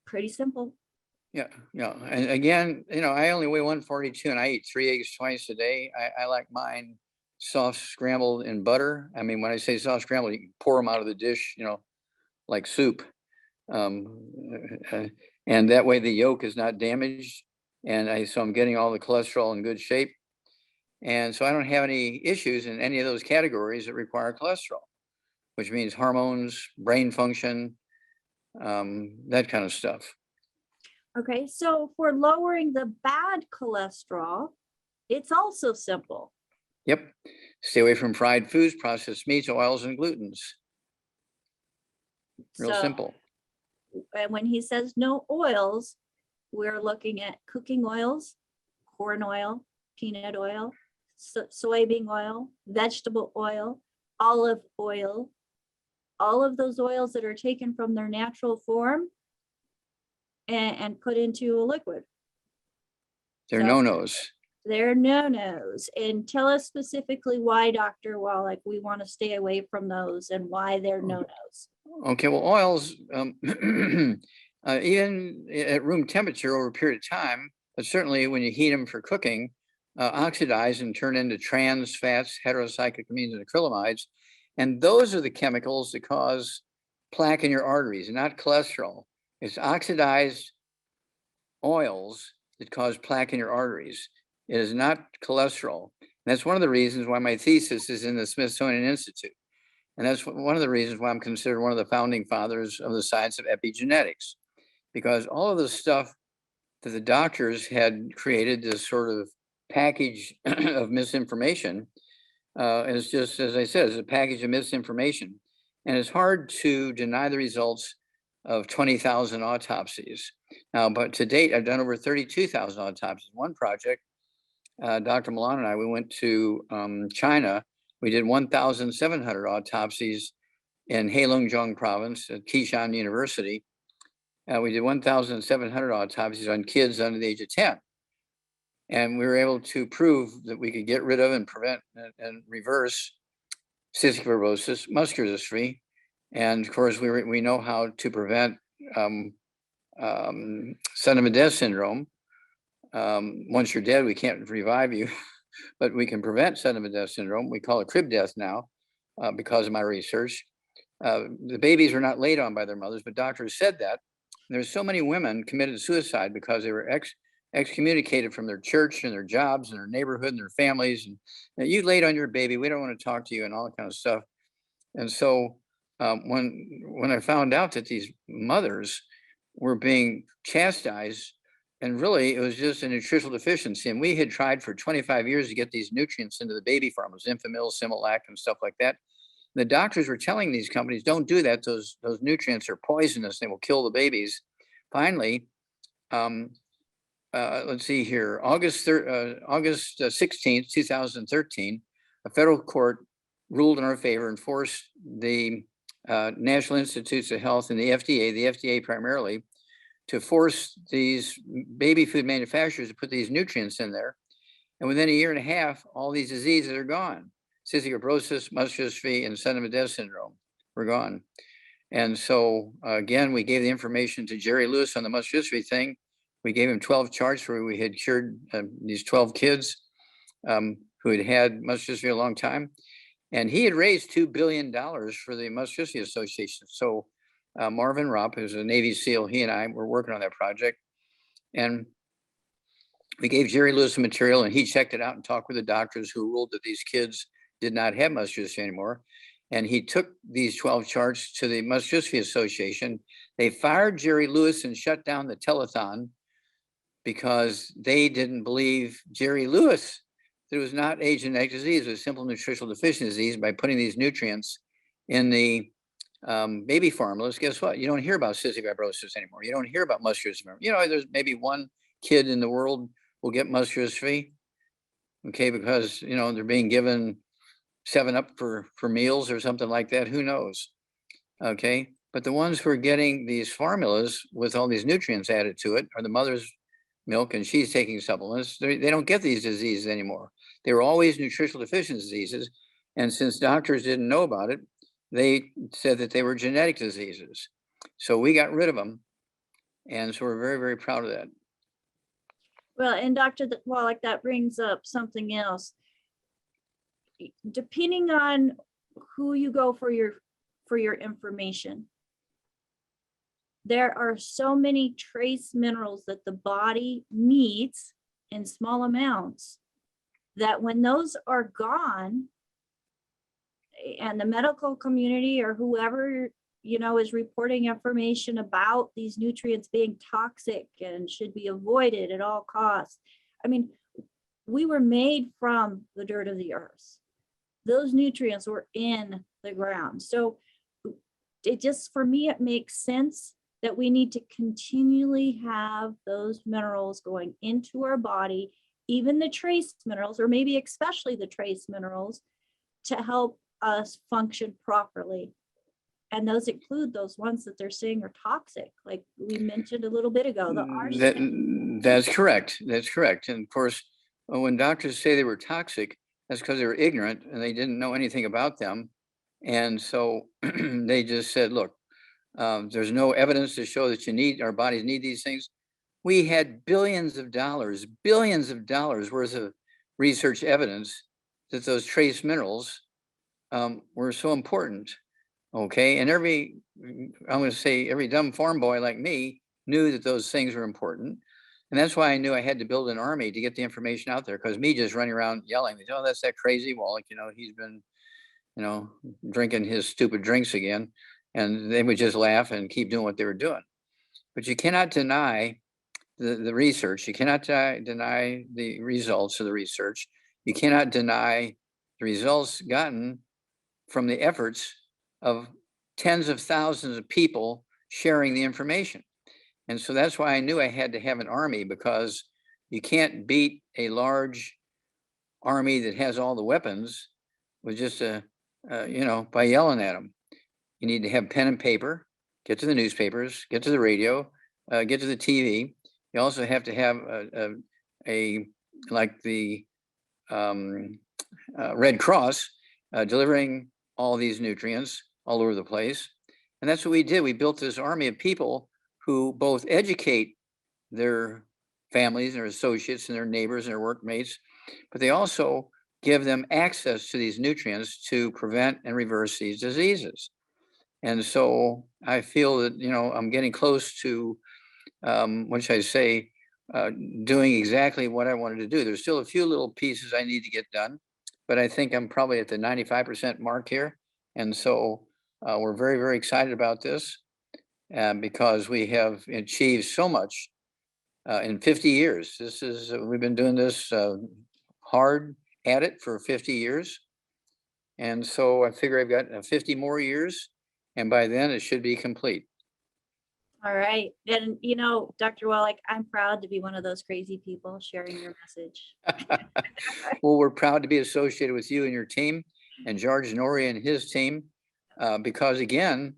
Pretty simple. Yeah. And again, I only weigh 142, and I eat 3 eggs twice a day. I like mine soft scrambled in butter. I mean, when I say soft scrambled, you can pour them out of the dish, like soup. And that way the yolk is not damaged. And so I'm getting all the cholesterol in good shape. And so I don't have any issues in any of those categories that require cholesterol, which means hormones, brain function, that kind of stuff. Okay, so for lowering the bad cholesterol, it's also simple. Yep. Stay away from fried foods, processed meats, oils, and glutens. Real simple. And when he says no oils, we're looking at cooking oils, corn oil, peanut oil, soybean oil, vegetable oil, olive oil, all of those oils that are taken from their natural form and put into a liquid. They're So- no-nos. They're no-nos. And tell us specifically why, Dr. Wallach, we want to stay away from those and why they're no-nos. Okay, well, oils, even at room temperature over a period of time, but certainly when you heat them for cooking, oxidize and turn into trans fats, heterocyclamines, and acrylamides. And those are the chemicals that cause plaque in your arteries, not cholesterol. It's oxidized oils that cause plaque in your arteries. It is not cholesterol. And that's one of the reasons why my thesis is in the Smithsonian Institute. And that's one of the reasons why I'm considered one of the founding fathers of the science of epigenetics, because all of the stuff that the doctors had created, this sort of package of misinformation, is just, as I said, is a package of misinformation. And it's hard to deny the results of 20,000 autopsies. Now, but to date, I've done over 32,000 autopsies. One project, Dr. Milan and I, we went to China. We did 1,700 autopsies in Heilongjiang province at Qishan University. We did 1,700 autopsies on kids under the age of 10. And we were able to prove that we could get rid of and prevent and reverse cystic fibrosis, muscular dystrophy. And of course, we know how to prevent sudden death syndrome. Once you're dead, we can't revive you, but we can prevent sudden death syndrome. We call it crib death now because of my research. The babies were not laid on by their mothers, but doctors said that. There's so many women committed suicide because they were excommunicated from their church and their jobs and their neighborhood and their families. And you laid on your baby, we don't want to talk to you and all that kind of stuff. And so when I found out that these mothers were being chastised, and really it was just a nutritional deficiency, and we had tried for 25 years to get these nutrients into the baby formulas, Infamil, Similac, and stuff like that. The doctors were telling these companies, don't do that. Those nutrients are poisonous. They will kill the babies. Finally, let's see here, August 16th, 2013, a federal court ruled in our favor and forced the National Institutes of Health and the FDA primarily, to force these baby food manufacturers to put these nutrients in there. And within a year and a half, all these diseases are gone. Cystic fibrosis, muscular dystrophy, and sudden death syndrome were gone. And so again, we gave the information to Jerry Lewis on the muscular dystrophy thing. We gave him 12 charts where we had cured these 12 kids who had had muscular dystrophy a long time. And he had raised $2 billion for the Muscular Dystrophy Association. So Marvin Rupp, who's a Navy SEAL, he and I were working on that project. And we gave Jerry Lewis some material, and he checked it out and talked with the doctors who ruled that these kids did not have muscular dystrophy anymore. And he took these 12 charts to the Muscular Dystrophy Association. They fired Jerry Lewis and shut down the telethon because they didn't believe Jerry Lewis that it was not a genetic disease, it was simple nutritional deficiency disease. By putting these nutrients in the baby formulas, guess what? You don't hear about cystic fibrosis anymore. You don't hear about muscular dystrophy. You know, there's maybe one kid in the world will get muscular dystrophy, okay, because, you know, they're being given 7-Up for meals or something like that. Who knows? Okay. But the ones who are getting these formulas with all these nutrients added to it are the mother's milk, and she's taking supplements. They don't get these diseases anymore. They were always nutritional deficiency diseases. And since doctors didn't know about it, they said that they were genetic diseases. So we got rid of them. And so we're very, very proud of that. Well, and Dr. Wallach, that brings up something else. Depending on who you go for your information, there are so many trace minerals that the body needs in small amounts that when those are gone, and the medical community or whoever, you know, is reporting information about these nutrients being toxic and should be avoided at all costs. I mean, we were made from the dirt of the earth. Those nutrients were in the ground. So it just, for me, it makes sense that we need to continually have those minerals going into our body, even the trace minerals, or maybe especially the trace minerals, to help us function properly. And those include those ones that they're saying are toxic, like we mentioned a little bit ago, the arsenic. That's correct. That's correct. And of course, when doctors say they were toxic, that's because they were ignorant and they didn't know anything about them. And so they just said, look, there's no evidence to show that our bodies need these things. We had billions of dollars worth of research evidence that those trace minerals were so important. Okay. And I'm going to say every dumb farm boy like me knew that those things were important. And that's why I knew I had to build an army to get the information out there, because me just running around yelling, oh, that's that crazy Wallach, he's been, drinking his stupid drinks again. And they would just laugh and keep doing what they were doing. But you cannot deny the research. You cannot deny the results of the research. You cannot deny the results gotten from the efforts of tens of thousands of people sharing the information. And so that's why I knew I had to have an army, because you can't beat a large army that has all the weapons with just by yelling at them. You need to have pen and paper, get to the newspapers, get to the radio, get to the TV. You also have to have like the Red Cross delivering all these nutrients all over the place. And that's what we did. We built this army of people who both educate their families and their associates and their neighbors and their workmates, but they also give them access to these nutrients to prevent and reverse these diseases. And so I feel that, I'm getting close to, what should I say, doing exactly what I wanted to do. There's still a few little pieces I need to get done, but I think I'm probably at the 95% mark here. And so we're very, very excited about this because we have achieved so much in 50 years. We've been doing this hard at it for 50 years. And so I figure I've got 50 more years, and by then it should be complete. All right. And, Dr. Wallach, I'm proud to be one of those crazy people sharing your message. Well, we're proud to be associated with you and your team, and George Norrie and his team, because again,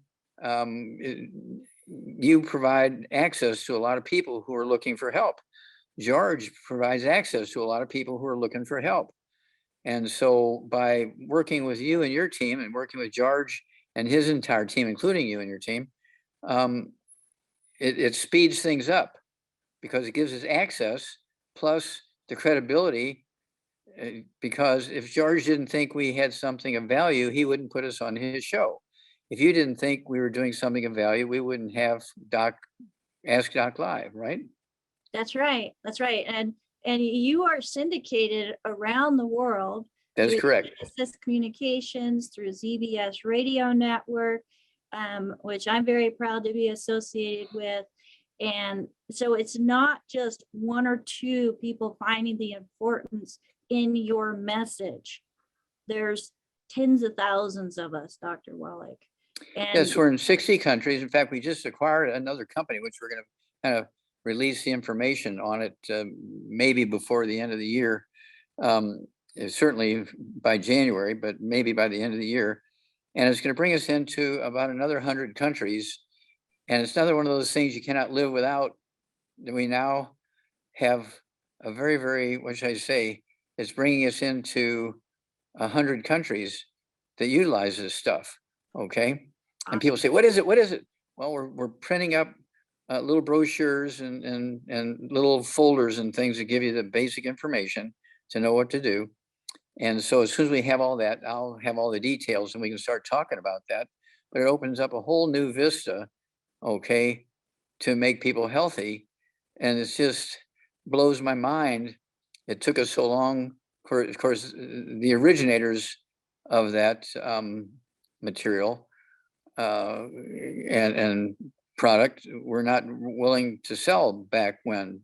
you provide access to a lot of people who are looking for help. George provides access to a lot of people who are looking for help. And so by working with you and your team and working with George and his entire team, including you and your team, it speeds things up because it gives us access plus the credibility. Because if George didn't think we had something of value, he wouldn't put us on his show. If you didn't think we were doing something of value, we wouldn't have Ask Doc Live, right? That's right. That's right. And you are syndicated around the world. That is correct. Assist Communications, through ZBS Radio Network, which I'm very proud to be associated with. And so it's not just one or two people finding the importance in your message. There's tens of thousands of us, Dr. Wallach. And yes, we're in 60 countries. In fact, we just acquired another company, which we're going to kind of release the information on it maybe before the end of the year. Certainly by January, but maybe by the end of the year. And it's going to bring us into about another 100 countries. And it's another one of those things you cannot live without. We now have a very, very, what should I say, it's bringing us into 100 countries that utilize this stuff. Okay. And people say, what is it? What is it? Well, we're printing up little brochures and little folders and things that give you the basic information to know what to do. And so as soon as we have all that, I'll have all the details and we can start talking about that. But it opens up a whole new vista, okay, to make people healthy. And it's just blows my mind. It took us so long. Of course, the originators of that material and product were not willing to sell back when,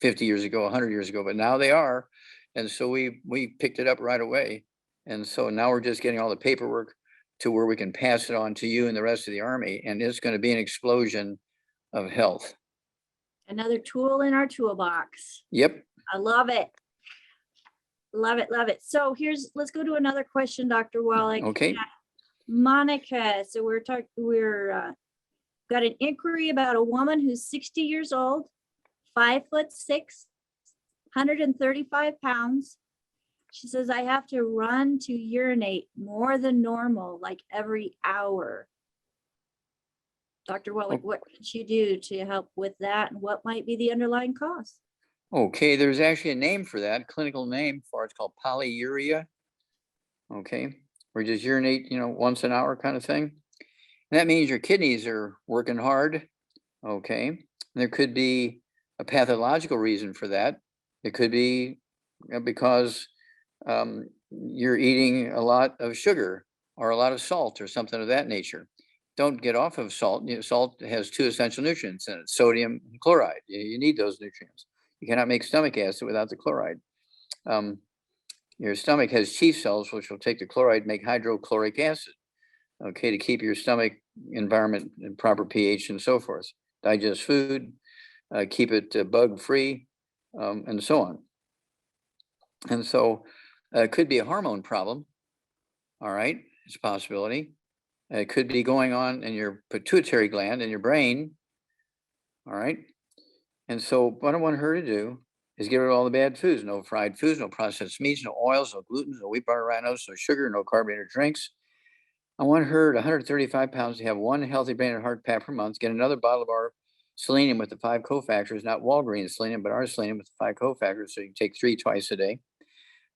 50 years ago, 100 years ago, but now they are. And so we picked it up right away. And so now we're just getting all the paperwork to where we can pass it on to you and the rest of the Army. And it's going to be an explosion of health. Another tool in our toolbox. Yep. I love it. Love it, love it. So let's go to another question, Dr. Wallach. Okay. Monica, so got an inquiry about a woman who's 60 years old, 5'6", 135 pounds. She says, I have to run to urinate more than normal, like every hour. Dr. Wallach, what can she do to help with that? And what might be the underlying cause? Okay, there's actually a name for that, clinical name for it. It's called polyuria. Okay, where you just urinate, once an hour kind of thing. And that means your kidneys are working hard. Okay, and there could be a pathological reason for that. It could be because you're eating a lot of sugar or a lot of salt or something of that nature. Don't get off of salt. Salt has 2 essential nutrients in it, sodium and chloride. You need those nutrients. You cannot make stomach acid without the chloride. Your stomach has chief cells, which will take the chloride, make hydrochloric acid, okay, to keep your stomach environment in proper pH and so forth. Digest food, keep it bug-free, and so on. And so it could be a hormone problem, all right? It's a possibility. It could be going on in your pituitary gland in your brain, all right? And so what I want her to do is get rid of all the bad foods, no fried foods, no processed meats, no oils, no gluten, no wheat, butter, rhinos, no sugar, no carbonated drinks. I want her at 135 pounds to have 1 healthy brain and heart pack per month, get another bottle of our selenium with the 5 cofactors, not Walgreens selenium, but our selenium with the 5 cofactors, so you can take 3 twice a day.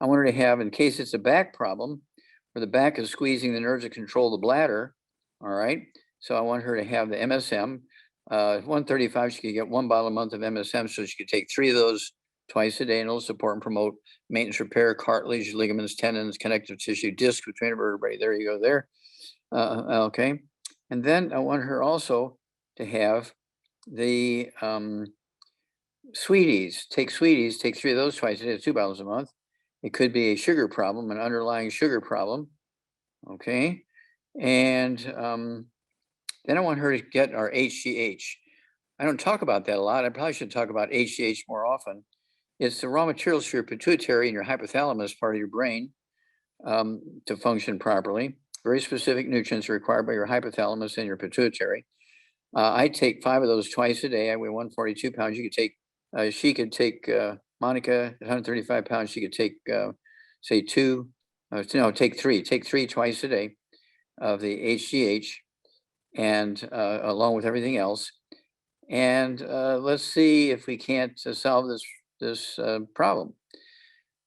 I want her to have, in case it's a back problem, where the back is squeezing the nerves that control the bladder, all right? So I want her to have the MSM. 135, she could get 1 bottle a month of MSM, so she could take 3 of those twice a day, and it'll support and promote maintenance, repair, cartilage, ligaments, tendons, connective tissue, disc between the vertebrae. There you go there. Okay. And then I want her also to have the sweeties. Take 3 of those twice a day, 2 bottles a month. It could be a sugar problem, an underlying sugar problem. Okay. And then I want her to get our HGH. I don't talk about that a lot. I probably should talk about HGH more often. It's the raw materials for your pituitary and your hypothalamus part of your brain to function properly. Very specific nutrients are required by your hypothalamus and your pituitary. I take 5 of those twice a day. I weigh 142 pounds. She could take, Monica, 135 pounds. She could take, say 2, take 3. Take 3 twice a day of the HGH, and along with everything else. And let's see if we can't solve this problem.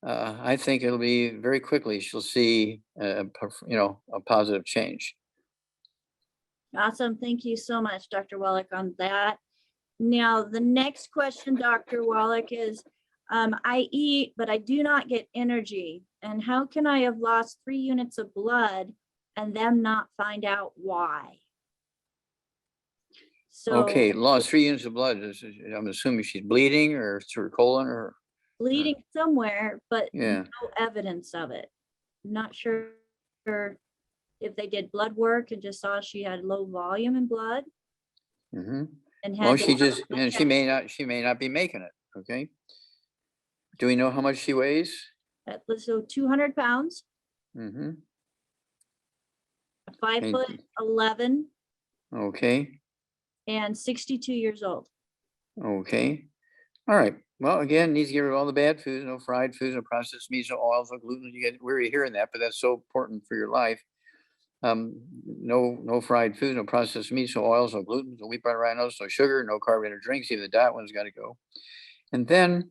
I think it'll be very quickly she'll see a positive change. Awesome. Thank you so much, Dr. Wallach, on that. Now, the next question, Dr. Wallach, is I eat, but I do not get energy. And how can I have lost 3 units of blood and them not find out why? So, okay, lost 3 units of blood. I'm assuming she's bleeding or through her colon or bleeding somewhere, but yeah, no evidence of it. Not sure if they did blood work and just saw she had low volume in blood. mm-hmm. And Well, had she may not be making it. Okay. Do we know how much she weighs? so 200 pounds, Mm-hmm. 5'11", okay. and 62 years old. Okay. All right. Well, again, needs to get rid of all the bad foods, no fried foods, no processed meats, no oils, no gluten. You get weary hearing that, but that's so important for your life. No fried foods, no processed meats, no oils, no gluten, no wheat, butter, rhinos, no sugar, no carbonated drinks. Even the diet one's got to go. And then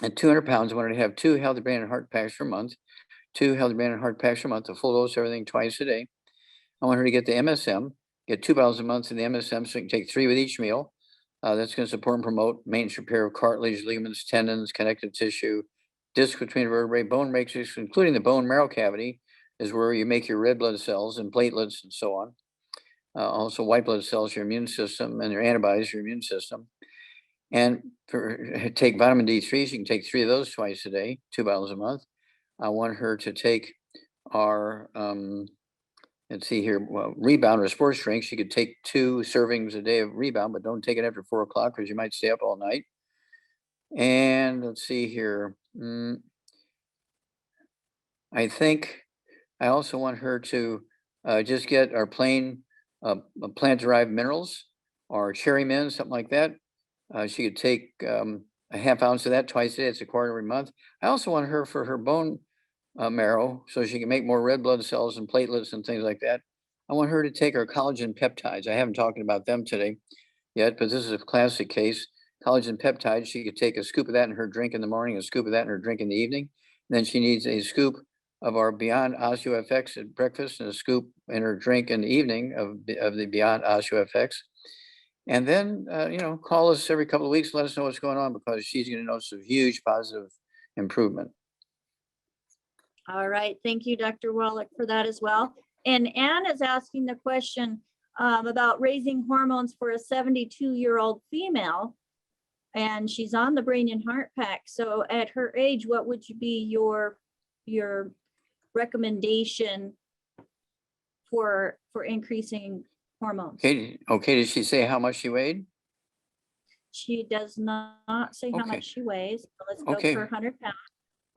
at 200 pounds, I wanted to have 2 healthy brain and heart packs per month, 2 healthy brain and heart packs per month, a full dose of everything twice a day. I want her to get the MSM, get 2 bottles a month in the MSM, so you can take 3 with each meal. That's going to support and promote maintenance, repair of cartilage, ligaments, tendons, connective tissue, disc between the vertebrae, bone matrix, including the bone marrow cavity, is where you make your red blood cells and platelets and so on. Also white blood cells, your immune system, and your antibodies, your immune system. And take vitamin D3, she can take 3 of those twice a day, 2 bottles a month. I want her to take our, let's see here, Rebound or sports drink. She could take 2 servings a day of Rebound, but don't take it after 4 o'clock because you might stay up all night. And let's see here. I think I also want her to just get our plain plant-derived minerals or cherry min, something like that. She could take a half ounce of that twice a day. It's a quarter every month. I also want her for her bone marrow so she can make more red blood cells and platelets and things like that. I want her to take our collagen peptides. I haven't talked about them today yet, but this is a classic case. Collagen peptides, she could take a scoop of that in her drink in the morning, a scoop of that in her drink in the evening. Then she needs a scoop of our Beyond OsteoFX at breakfast and a scoop in her drink in the evening of the Beyond OsteoFX. And then, call us every couple of weeks, let us know what's going on, because she's going to notice a huge positive improvement. All right, thank you, Dr. Wallach, for that as well. And Anne is asking the question about raising hormones for a 72-year-old female, and she's on the brain and heart pack. So at her age, what would be your recommendation for increasing hormones? Okay, did she say how much she weighed? She does not say how Okay. much she weighs. So let's go Okay. per 100 pounds.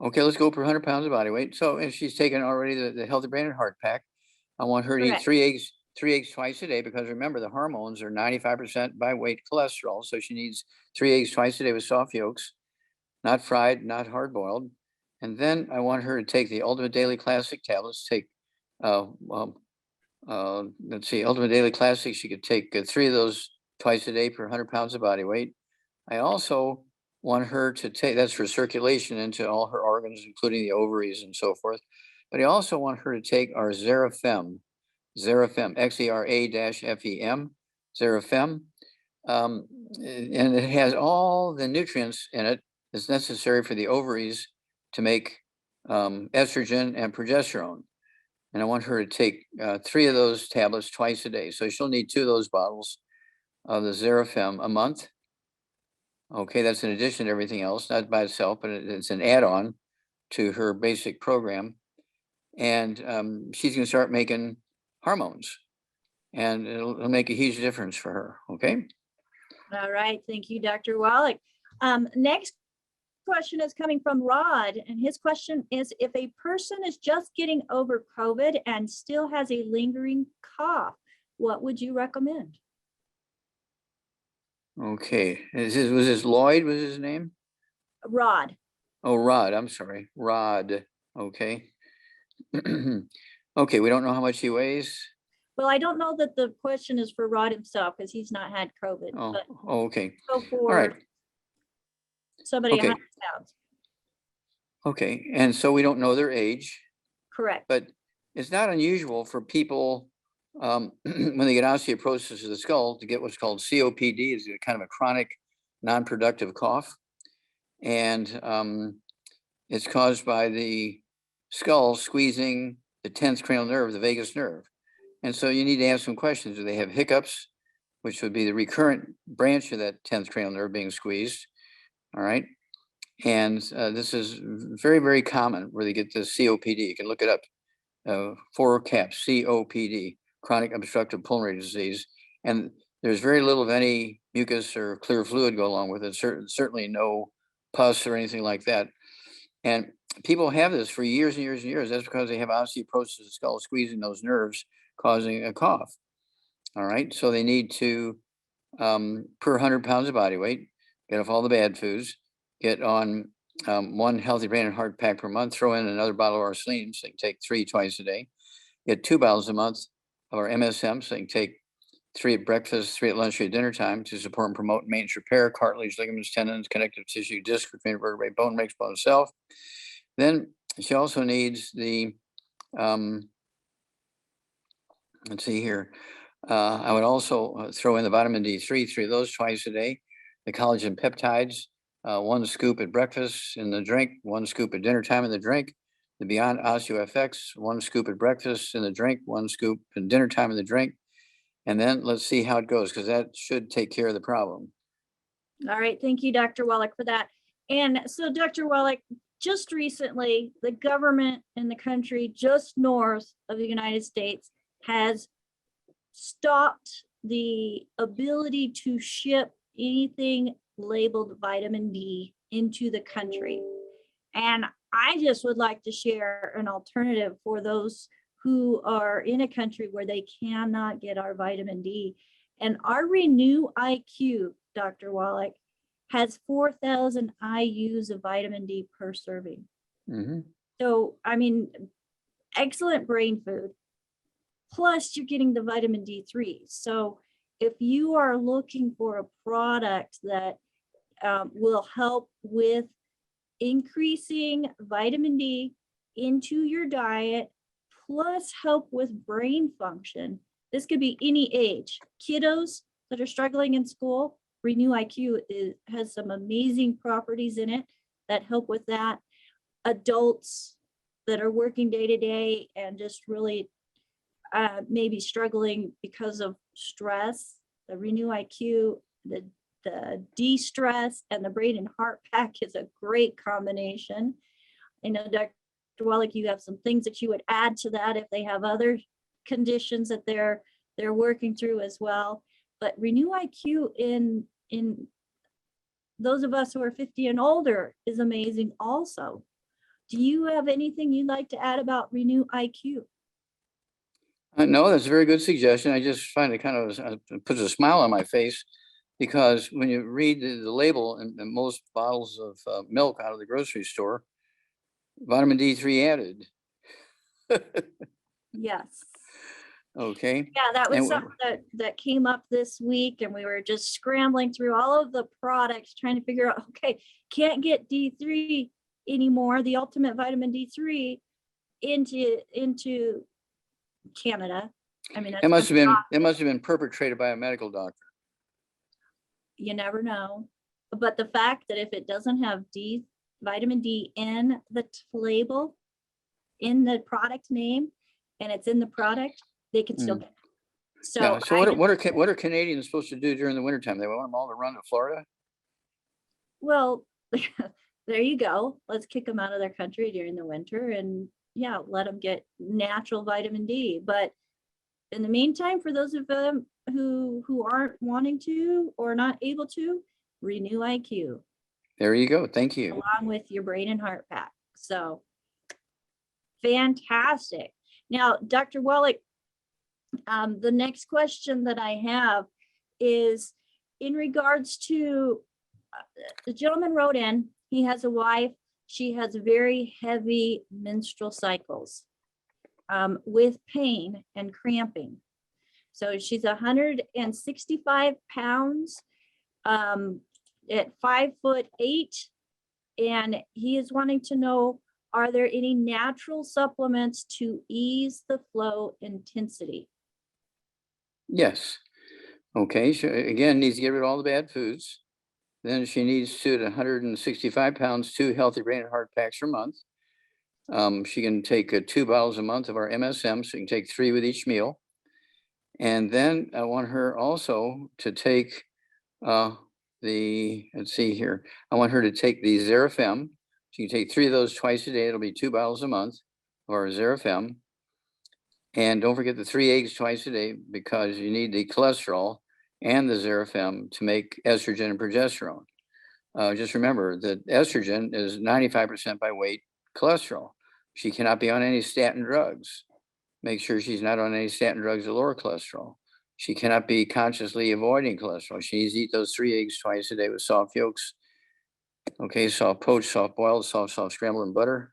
Okay, let's go per 100 pounds of body weight. So if she's taken already the Healthy Brain and Heart Pack, I want her to Correct. eat three eggs twice a day, because remember, the hormones are 95% by weight cholesterol. So she needs 3 eggs twice a day with soft yolks, not fried, not hard boiled. And then I want her to take the Ultimate Daily Classic tablets. Take, let's see, Ultimate Daily Classic. She could take 3 of those twice a day per 100 pounds of body weight. I also want her to take, that's for circulation into all her organs, including the ovaries and so forth. But I also want her to take our Xerafem, XERA-FEM, Xerafem. And it has all the nutrients in it that's necessary for the ovaries to make estrogen and progesterone. And I want her to take 3 of those tablets twice a day. So she'll need 2 of those bottles of the Xerafem a month. Okay, that's in addition to everything else, not by itself, but it's an add-on to her basic program. And she's going to start making hormones, and it'll make a huge difference for her. Okay. All right, thank you, Dr. Wallach. Next question is coming from Rod, and his question is, if a person is just getting over COVID and still has a lingering cough, what would you recommend? Okay, was this Lloyd, was his name? Rod. Oh, Rod, I'm sorry, Rod. Okay. Okay, we don't know how much he weighs. Well, I don't know that the question is for Rod himself because he's not had COVID. Oh, but okay. go for All right. somebody Okay. 100 pounds. Okay, and so we don't know their age. Correct. But it's not unusual for people when they get osteoporosis of the skull to get what's called COPD, is a kind of a chronic non-productive cough. And it's caused by the skull squeezing the 10th cranial nerve, the vagus nerve. And so you need to ask some questions. Do they have hiccups, which would be the recurrent branch of that 10th cranial nerve being squeezed? All right. And this is very, very common where they get this COPD. You can look it up. 4 caps, COPD, chronic obstructive pulmonary disease. And there's very little of any mucus or clear fluid go along with it. Certainly no pus or anything like that. And people have this for years and years and years. That's because they have osteoporosis of the skull squeezing those nerves, causing a cough. All right. So they need to, per 100 pounds of body weight, get off all the bad foods, get on 1 Healthy Brain and Heart Pack per month, throw in another bottle of our selenium, so they can take 3 twice a day, get 2 bottles a month of our MSM, so they can take 3 at breakfast, 3 at lunch, 3 at dinner time to support and promote maintenance repair, cartilage, ligaments, tendons, connective tissue, disc, between vertebrae, bone makes bone itself. Then she also needs the, let's see here. I would also throw in the vitamin D3, 3 of those twice a day, the collagen peptides, 1 scoop at breakfast in the drink, 1 scoop at dinner time in the drink, the Beyond OsteoFX, 1 scoop at breakfast in the drink, 1 scoop at dinner time in the drink. And then let's see how it goes, because that should take care of the problem. All right. Thank you, Dr. Wallach, for that. And so, Dr. Wallach, just recently, the government in the country just north of the United States has stopped the ability to ship anything labeled vitamin D into the country. And I just would like to share an alternative for those who are in a country where they cannot get our vitamin D. And our Renew IQ, Dr. Wallach, has 4,000 IUs of vitamin D per serving. So, I mean, excellent brain food. Plus, you're getting the vitamin D3. So, if you are looking for a product that will help with increasing vitamin D into your diet, plus help with brain function, this could be any age. Kiddos that are struggling in school, Renew IQ has some amazing properties in it that help with that. Adults that are working day to day and just really maybe struggling because of stress, the Renew IQ, the de-stress, and the brain and heart pack is a great combination. I know, Dr. Wallach, you have some things that you would add to that if they have other conditions that they're working through as well. But Renew IQ in those of us who are 50 and older is amazing also. Do you have anything you'd like to add about Renew IQ? No, that's a very good suggestion. I just find it kind of puts a smile on my face, because when you read the label in most bottles of milk out of the grocery store, vitamin D3 added. Yes. Okay. Yeah, that was And something that came up this week, and we were just scrambling through all of the products trying to figure out, okay, can't get D3 anymore, the ultimate vitamin D3 into Canada. I mean, it must have been perpetrated by a medical doctor. You never know. But the fact that if it doesn't have vitamin D in the label, in the product name, and it's in the product, they can still get it. So, yeah, so what are Canadians supposed to do during the wintertime? They want them all to run to Florida? Well, there you go. Let's kick them out of their country during the winter and yeah, let them get natural vitamin D. But in the meantime, for those of them who aren't wanting to or not able to, Renew IQ. There you go. Thank you. Along with your brain and heart pack. So fantastic. Now, Dr. Wallach, the next question that I have is in regards to the gentleman wrote in, he has a wife, she has very heavy menstrual cycles with pain and cramping. So she's 165 pounds at 5'8", and he is wanting to know, are there any natural supplements to ease the flow intensity? Yes. Okay. So again, needs to get rid of all the bad foods. Then she needs to, at 165 pounds, 2 healthy brain and heart packs per month. She can take 2 bottles a month of our MSM, so she can take 3 with each meal. And then I want her also to take let's see here. I want her to take the Xerafem. She can take 3 of those twice a day. It'll be 2 bottles a month of our Xerafem. And don't forget the 3 eggs twice a day, because you need the cholesterol and the Xerafem to make estrogen and progesterone. Just remember that estrogen is 95% by weight cholesterol. She cannot be on any statin drugs. Make sure she's not on any statin drugs that lower cholesterol. She cannot be consciously avoiding cholesterol. She needs to eat those 3 eggs twice a day with soft yolks. Okay, soft poached, soft boiled, soft scrambled in butter.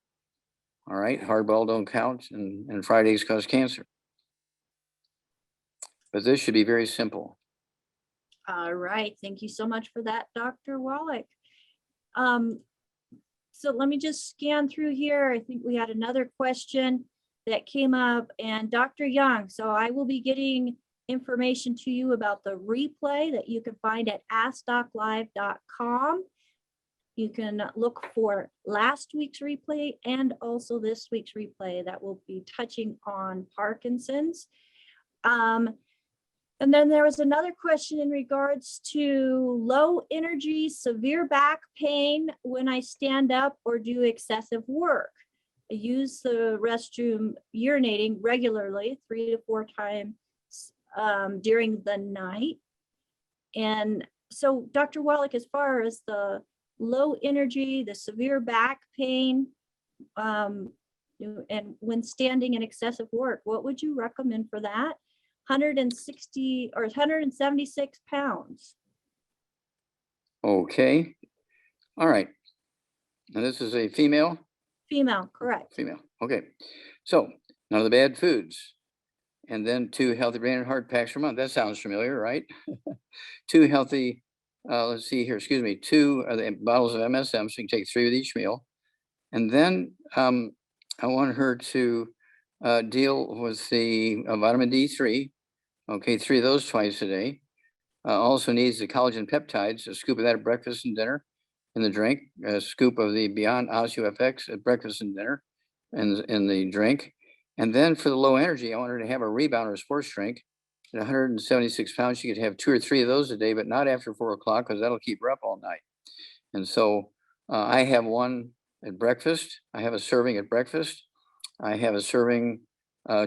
All right, hard boiled don't count, and fried eggs cause cancer. But this should be very simple. All right, thank you so much for that, Dr. Wallach. So let me just scan through here. I think we had another question that came up, and Dr. Young, so I will be getting information to you about the replay that you can find at AskDocLive.com. You can look for last week's replay and also this week's replay that will be touching on Parkinson's. And then there was another question in regards to low energy, severe back pain when I stand up or do excessive work. I use the restroom urinating regularly, 3 to 4 times during the night. And so, Dr. Wallach, as far as the low energy, the severe back pain, and when standing in excessive work, what would you recommend for that? 160 or 176 pounds. Okay. All right. And this is a female? Female, correct. Female. Okay. So none of the bad foods. And then 2 healthy brain and heart packs per month. That sounds familiar, right? 2 healthy, let's see here, excuse me, 2 bottles of MSM, so you can take 3 with each meal. And then I want her to deal with the vitamin D3. Okay, 3 of those twice a day. Also needs the collagen peptides, a scoop of that at breakfast and dinner in the drink, a scoop of the Beyond Osteo FX at breakfast and dinner in the drink. And then for the low energy, I want her to have a rebound or a sports drink. At 176 pounds, she could have 2 or 3 of those a day, but not after 4 o'clock because that'll keep her up all night. And so I have one at breakfast. I have a serving at breakfast. I have a serving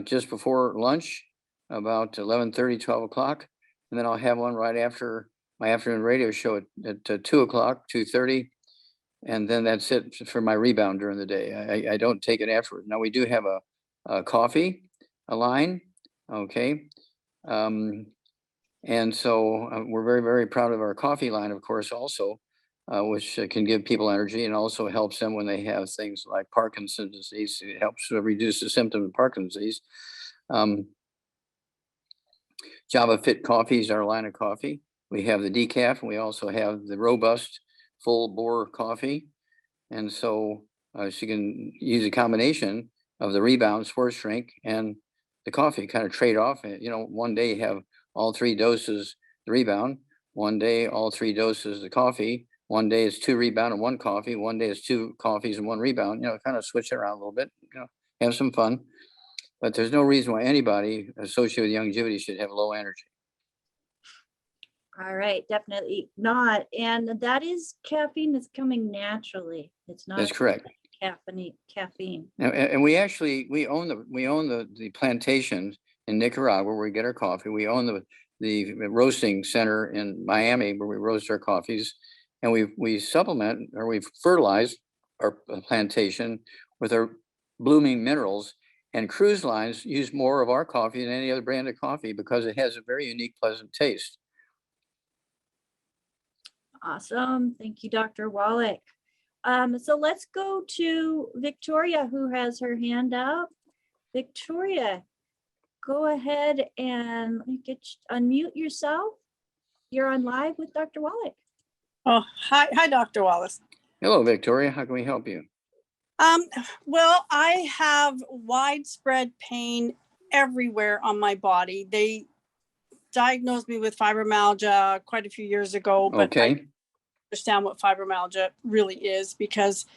just before lunch, about 11:30, 12 o'clock. And then I'll have one right after my afternoon radio show at 2 o'clock, 2:30. And then that's it for my rebound during the day. I don't take it afterward. Now we do have a coffee, a line. Okay. And so we're very, very proud of our coffee line, of course, also, which can give people energy and also helps them when they have things like Parkinson's disease. It helps reduce the symptom of Parkinson's disease. Java Fit Coffee is our line of coffee. We have the decaf, and we also have the robust full bore coffee. And so she can use a combination of the rebound sports drink and the coffee, kind of trade off. You know, one day you have all 3 doses the rebound, one day all 3 doses the coffee, one day it's 2 rebound and 1 coffee, one day it's 2 coffees and 1 rebound, you know, kind of switch it around a little bit, you know, have some fun. But there's no reason why anybody associated with longevity should have low energy. All right, definitely not. And that is caffeine that's coming naturally. It's not. That's correct. Caffeine. And we actually own the plantation in Nicaragua where we get our coffee. We own the roasting center in Miami where we roast our coffees, and we supplement or we fertilize our plantation with our blooming minerals. And cruise lines use more of our coffee than any other brand of coffee because it has a very unique, pleasant taste. Awesome. Thank you, Dr. Wallach. So let's go to Victoria, who has her hand up. Victoria, go ahead and unmute yourself. You're on live with Dr. Wallach. Oh, hi, Dr. Wallace. Hello, Victoria. How can we help you? Well, I have widespread pain everywhere on my body. They diagnosed me with fibromyalgia quite a few years ago, but okay. I understand what fibromyalgia really is because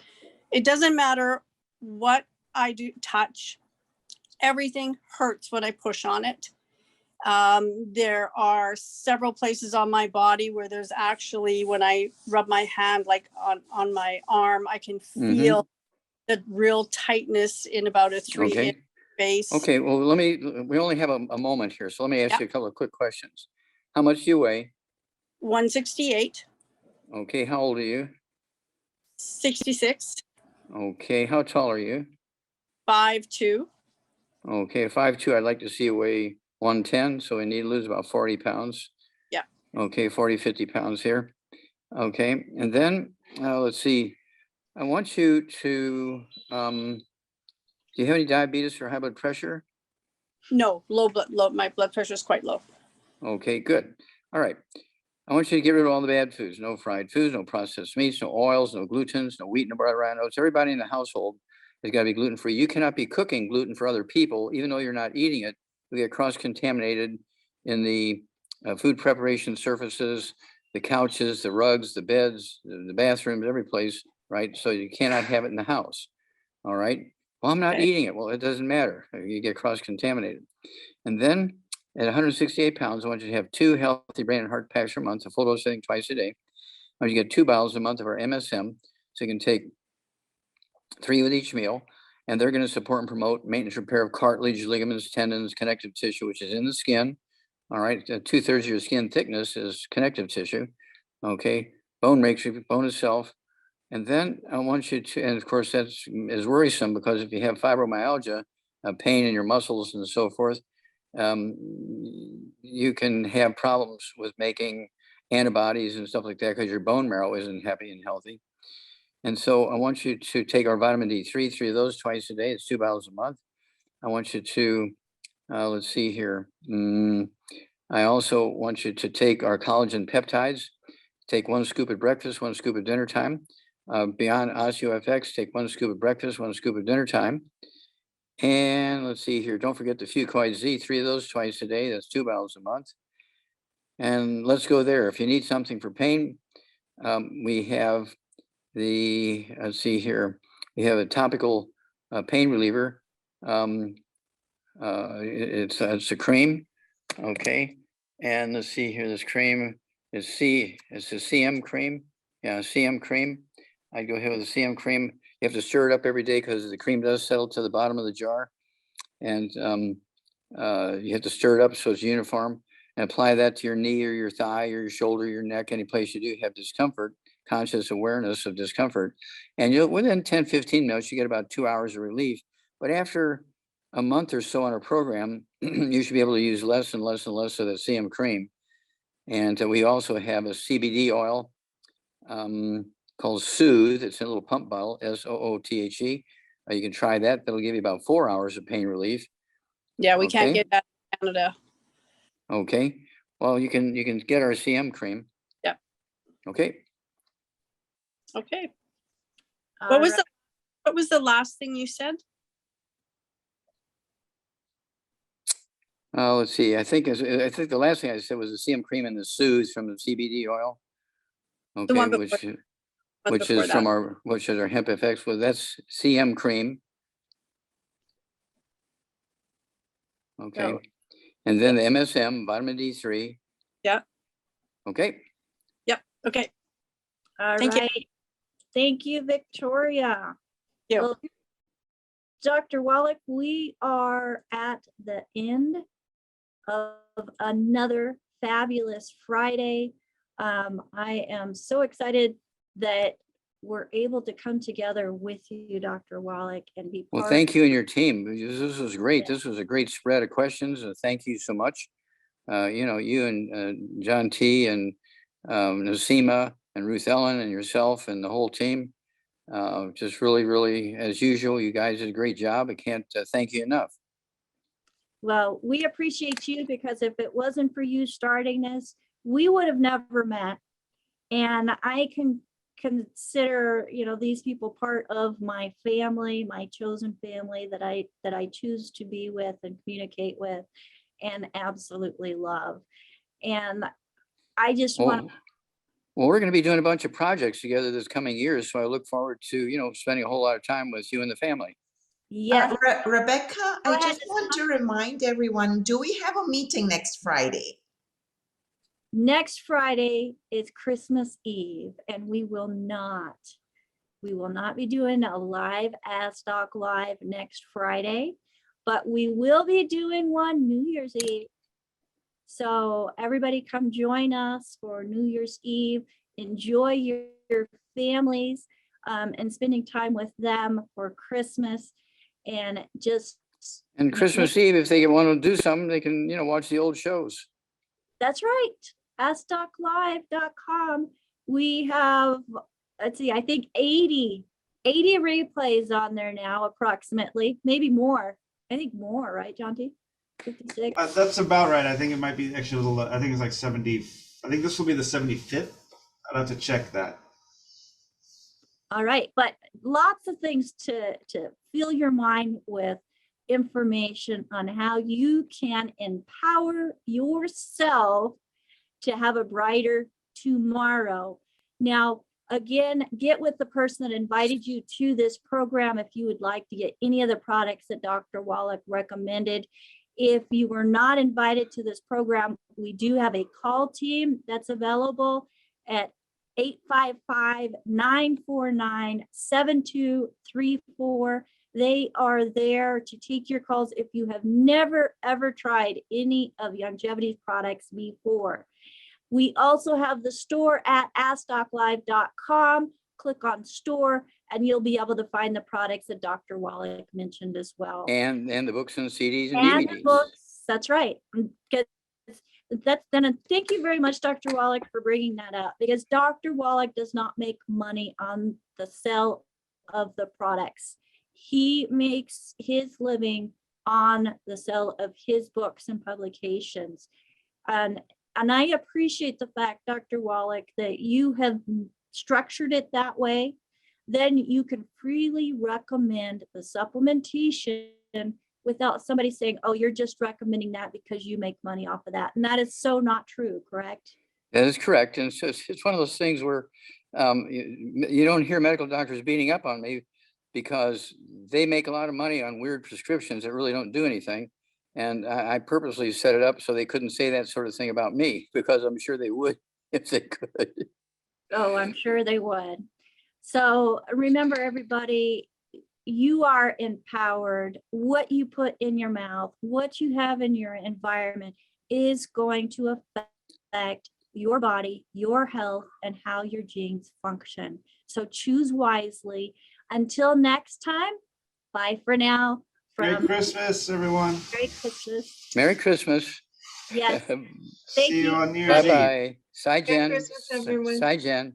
it doesn't matter what I do touch. Everything hurts when I push on it. There are several places on my body where there's actually, when I rub my hand, like on my arm, I can feel the real tightness in about a 3-inch space. Okay, well, we only have a moment here, so let me ask you a couple of quick questions. How much do you weigh? 168. Okay, how old are you? 66. Okay, how tall are you? 5'2". Okay, 5'2", I'd like to see you weigh 110, so we need to lose about 40 pounds. Yeah. Okay, 40, 50 pounds here. Okay, and then let's see. I want you to, do you have any diabetes or high blood pressure? No, low. My blood pressure is quite low. Okay, good. All right. I want you to get rid of all the bad foods. No fried foods, no processed meats, no oils, no glutens, no wheat, no butter, oats. Everybody in the household has got to be gluten-free. You cannot be cooking gluten for other people, even though you're not eating it. You get cross-contaminated in the food preparation surfaces, the couches, the rugs, the beds, the bathrooms, every place. Right? So you cannot have it in the house. All right. Well, I'm not eating it. Well, it doesn't matter. You get cross-contaminated. And then at 168 pounds, I want you to have 2 healthy brain and heart packs per month, a full dose thing twice a day. I want you to get 2 bottles a month of our MSM. So you can take 3 with each meal. And they're going to support and promote maintenance repair of cartilage, ligaments, tendons, connective tissue, which is in the skin. All right. 2/3 of your skin thickness is connective tissue. Okay. Bone matrix, bone itself. And then I want you to, and of course that's is worrisome because if you have fibromyalgia, pain in your muscles and so forth, you can have problems with making antibodies and stuff like that because your bone marrow isn't happy and healthy. And so I want you to take our vitamin D3, 3 of those twice a day. It's 2 bottles a month. I want you to, let's see here. I also want you to take our collagen peptides. Take 1 scoop at breakfast, 1 scoop at dinner time. Beyond OsteoFX, take 1 scoop at breakfast, 1 scoop at dinner time. And let's see here. Don't forget the Fucoid Z, 3 of those twice a day. That's 2 bottles a month. And let's go there. If you need something for pain, we have the, let's see here. We have a topical pain reliever. It's a cream. Okay. And let's see here. This cream is it's a CM cream. Yeah, CM cream. I'd go ahead with the CM cream. You have to stir it up every day because the cream does settle to the bottom of the jar. And you have to stir it up so it's uniform and apply that to your knee or your thigh or your shoulder, your neck, any place you do have discomfort, conscious awareness of discomfort. And you'll within 10, 15 minutes, you get about 2 hours of relief. But after a month or so on a program, you should be able to use less and less and less of the CM cream. And we also have a CBD oil called Soothe. It's in a little pump bottle, SOOTHE. You can try that. That'll give you about 4 hours of pain relief. Yeah, we can't get that in Canada. Okay. Well, you can get our CM cream. Yeah. Okay. Okay. What was the last thing you said? Let's see. I think the last thing I said was the CM cream and the Soothe from the CBD oil. Okay, The one before, which is from our hemp FX. Well, that's CM cream. Okay. Oh. And then the MSM, vitamin D3. Yeah. Okay. Yep. Okay. All Thank right. you. Thank you, Victoria. Yeah. Well, Dr. Wallach, we are at the end of another fabulous Friday. I am so excited that we're able to come together with you, Dr. Wallach, and be part. Well, thank you and your team. This was great. This was a great spread of questions. Thank you so much. You and John T. and Nasima and Ruth Ellen and yourself and the whole team. Just really, really, as usual, you guys did a great job. I can't thank you enough. Well, we appreciate you because if it wasn't for you starting this, we would have never met. And I can consider, these people part of my family, my chosen family that I choose to be with and communicate with and absolutely love. And I just want to. Well, we're going to be doing a bunch of projects together this coming year. So I look forward to, spending a whole lot of time with you and the family. Yes. Rebecca, I just want to remind everyone, do we have a meeting next Friday? Next Friday is Christmas Eve, and we will not be doing a live Ask Doc Live next Friday, but we will be doing one New Year's Eve. So everybody come join us for New Year's Eve. Enjoy your families and spending time with them for Christmas. And Christmas Eve, if they want to do something, they can, watch the old shows. That's right. AskDocLive.com. We have, let's see, I think 80 replays on there now, approximately, maybe more. I think more, right, John T? 56. That's about right. I think it might be actually. I think it's like 70. I think this will be the 75th. I'd have to check that. All right, but lots of things to fill your mind with information on how you can empower yourself to have a brighter tomorrow. Now, again, get with the person that invited you to this program if you would like to get any of the products that Dr. Wallach recommended. If you were not invited to this program, we do have a call team that's available at 855-949-7234. They are there to take your calls if you have never, ever tried any of Youngevity's products before. We also have the store at AskDocLive.com, click on store and you'll be able to find the products that Dr. Wallach mentioned as well. And the books and CDs and And DVDs. the books, that's right. Then thank you very much, Dr. Wallach, for bringing that up, because Dr. Wallach does not make money on the sale of the products. He makes his living on the sale of his books and publications. And I appreciate the fact, Dr. Wallach, that you have structured it that way. Then you can freely recommend the supplementation without somebody saying, oh, you're just recommending that because you make money off of that. And that is so not true, correct? That is correct. And so it's one of those things where you don't hear medical doctors beating up on me because they make a lot of money on weird prescriptions that really don't do anything. And I purposely set it up so they couldn't say that sort of thing about me, because I'm sure they would if they could. Oh, I'm sure they would. So remember, everybody, you are empowered. What you put in your mouth, what you have in your environment is going to affect your body, your health, and how your genes function. So choose wisely. Until next time, bye for now. Merry Christmas, everyone. Merry Christmas. Merry Christmas. Yes. See you on New Year's Eve. Bye-bye. Sai Jen. Christmas, everyone. Sai Jen.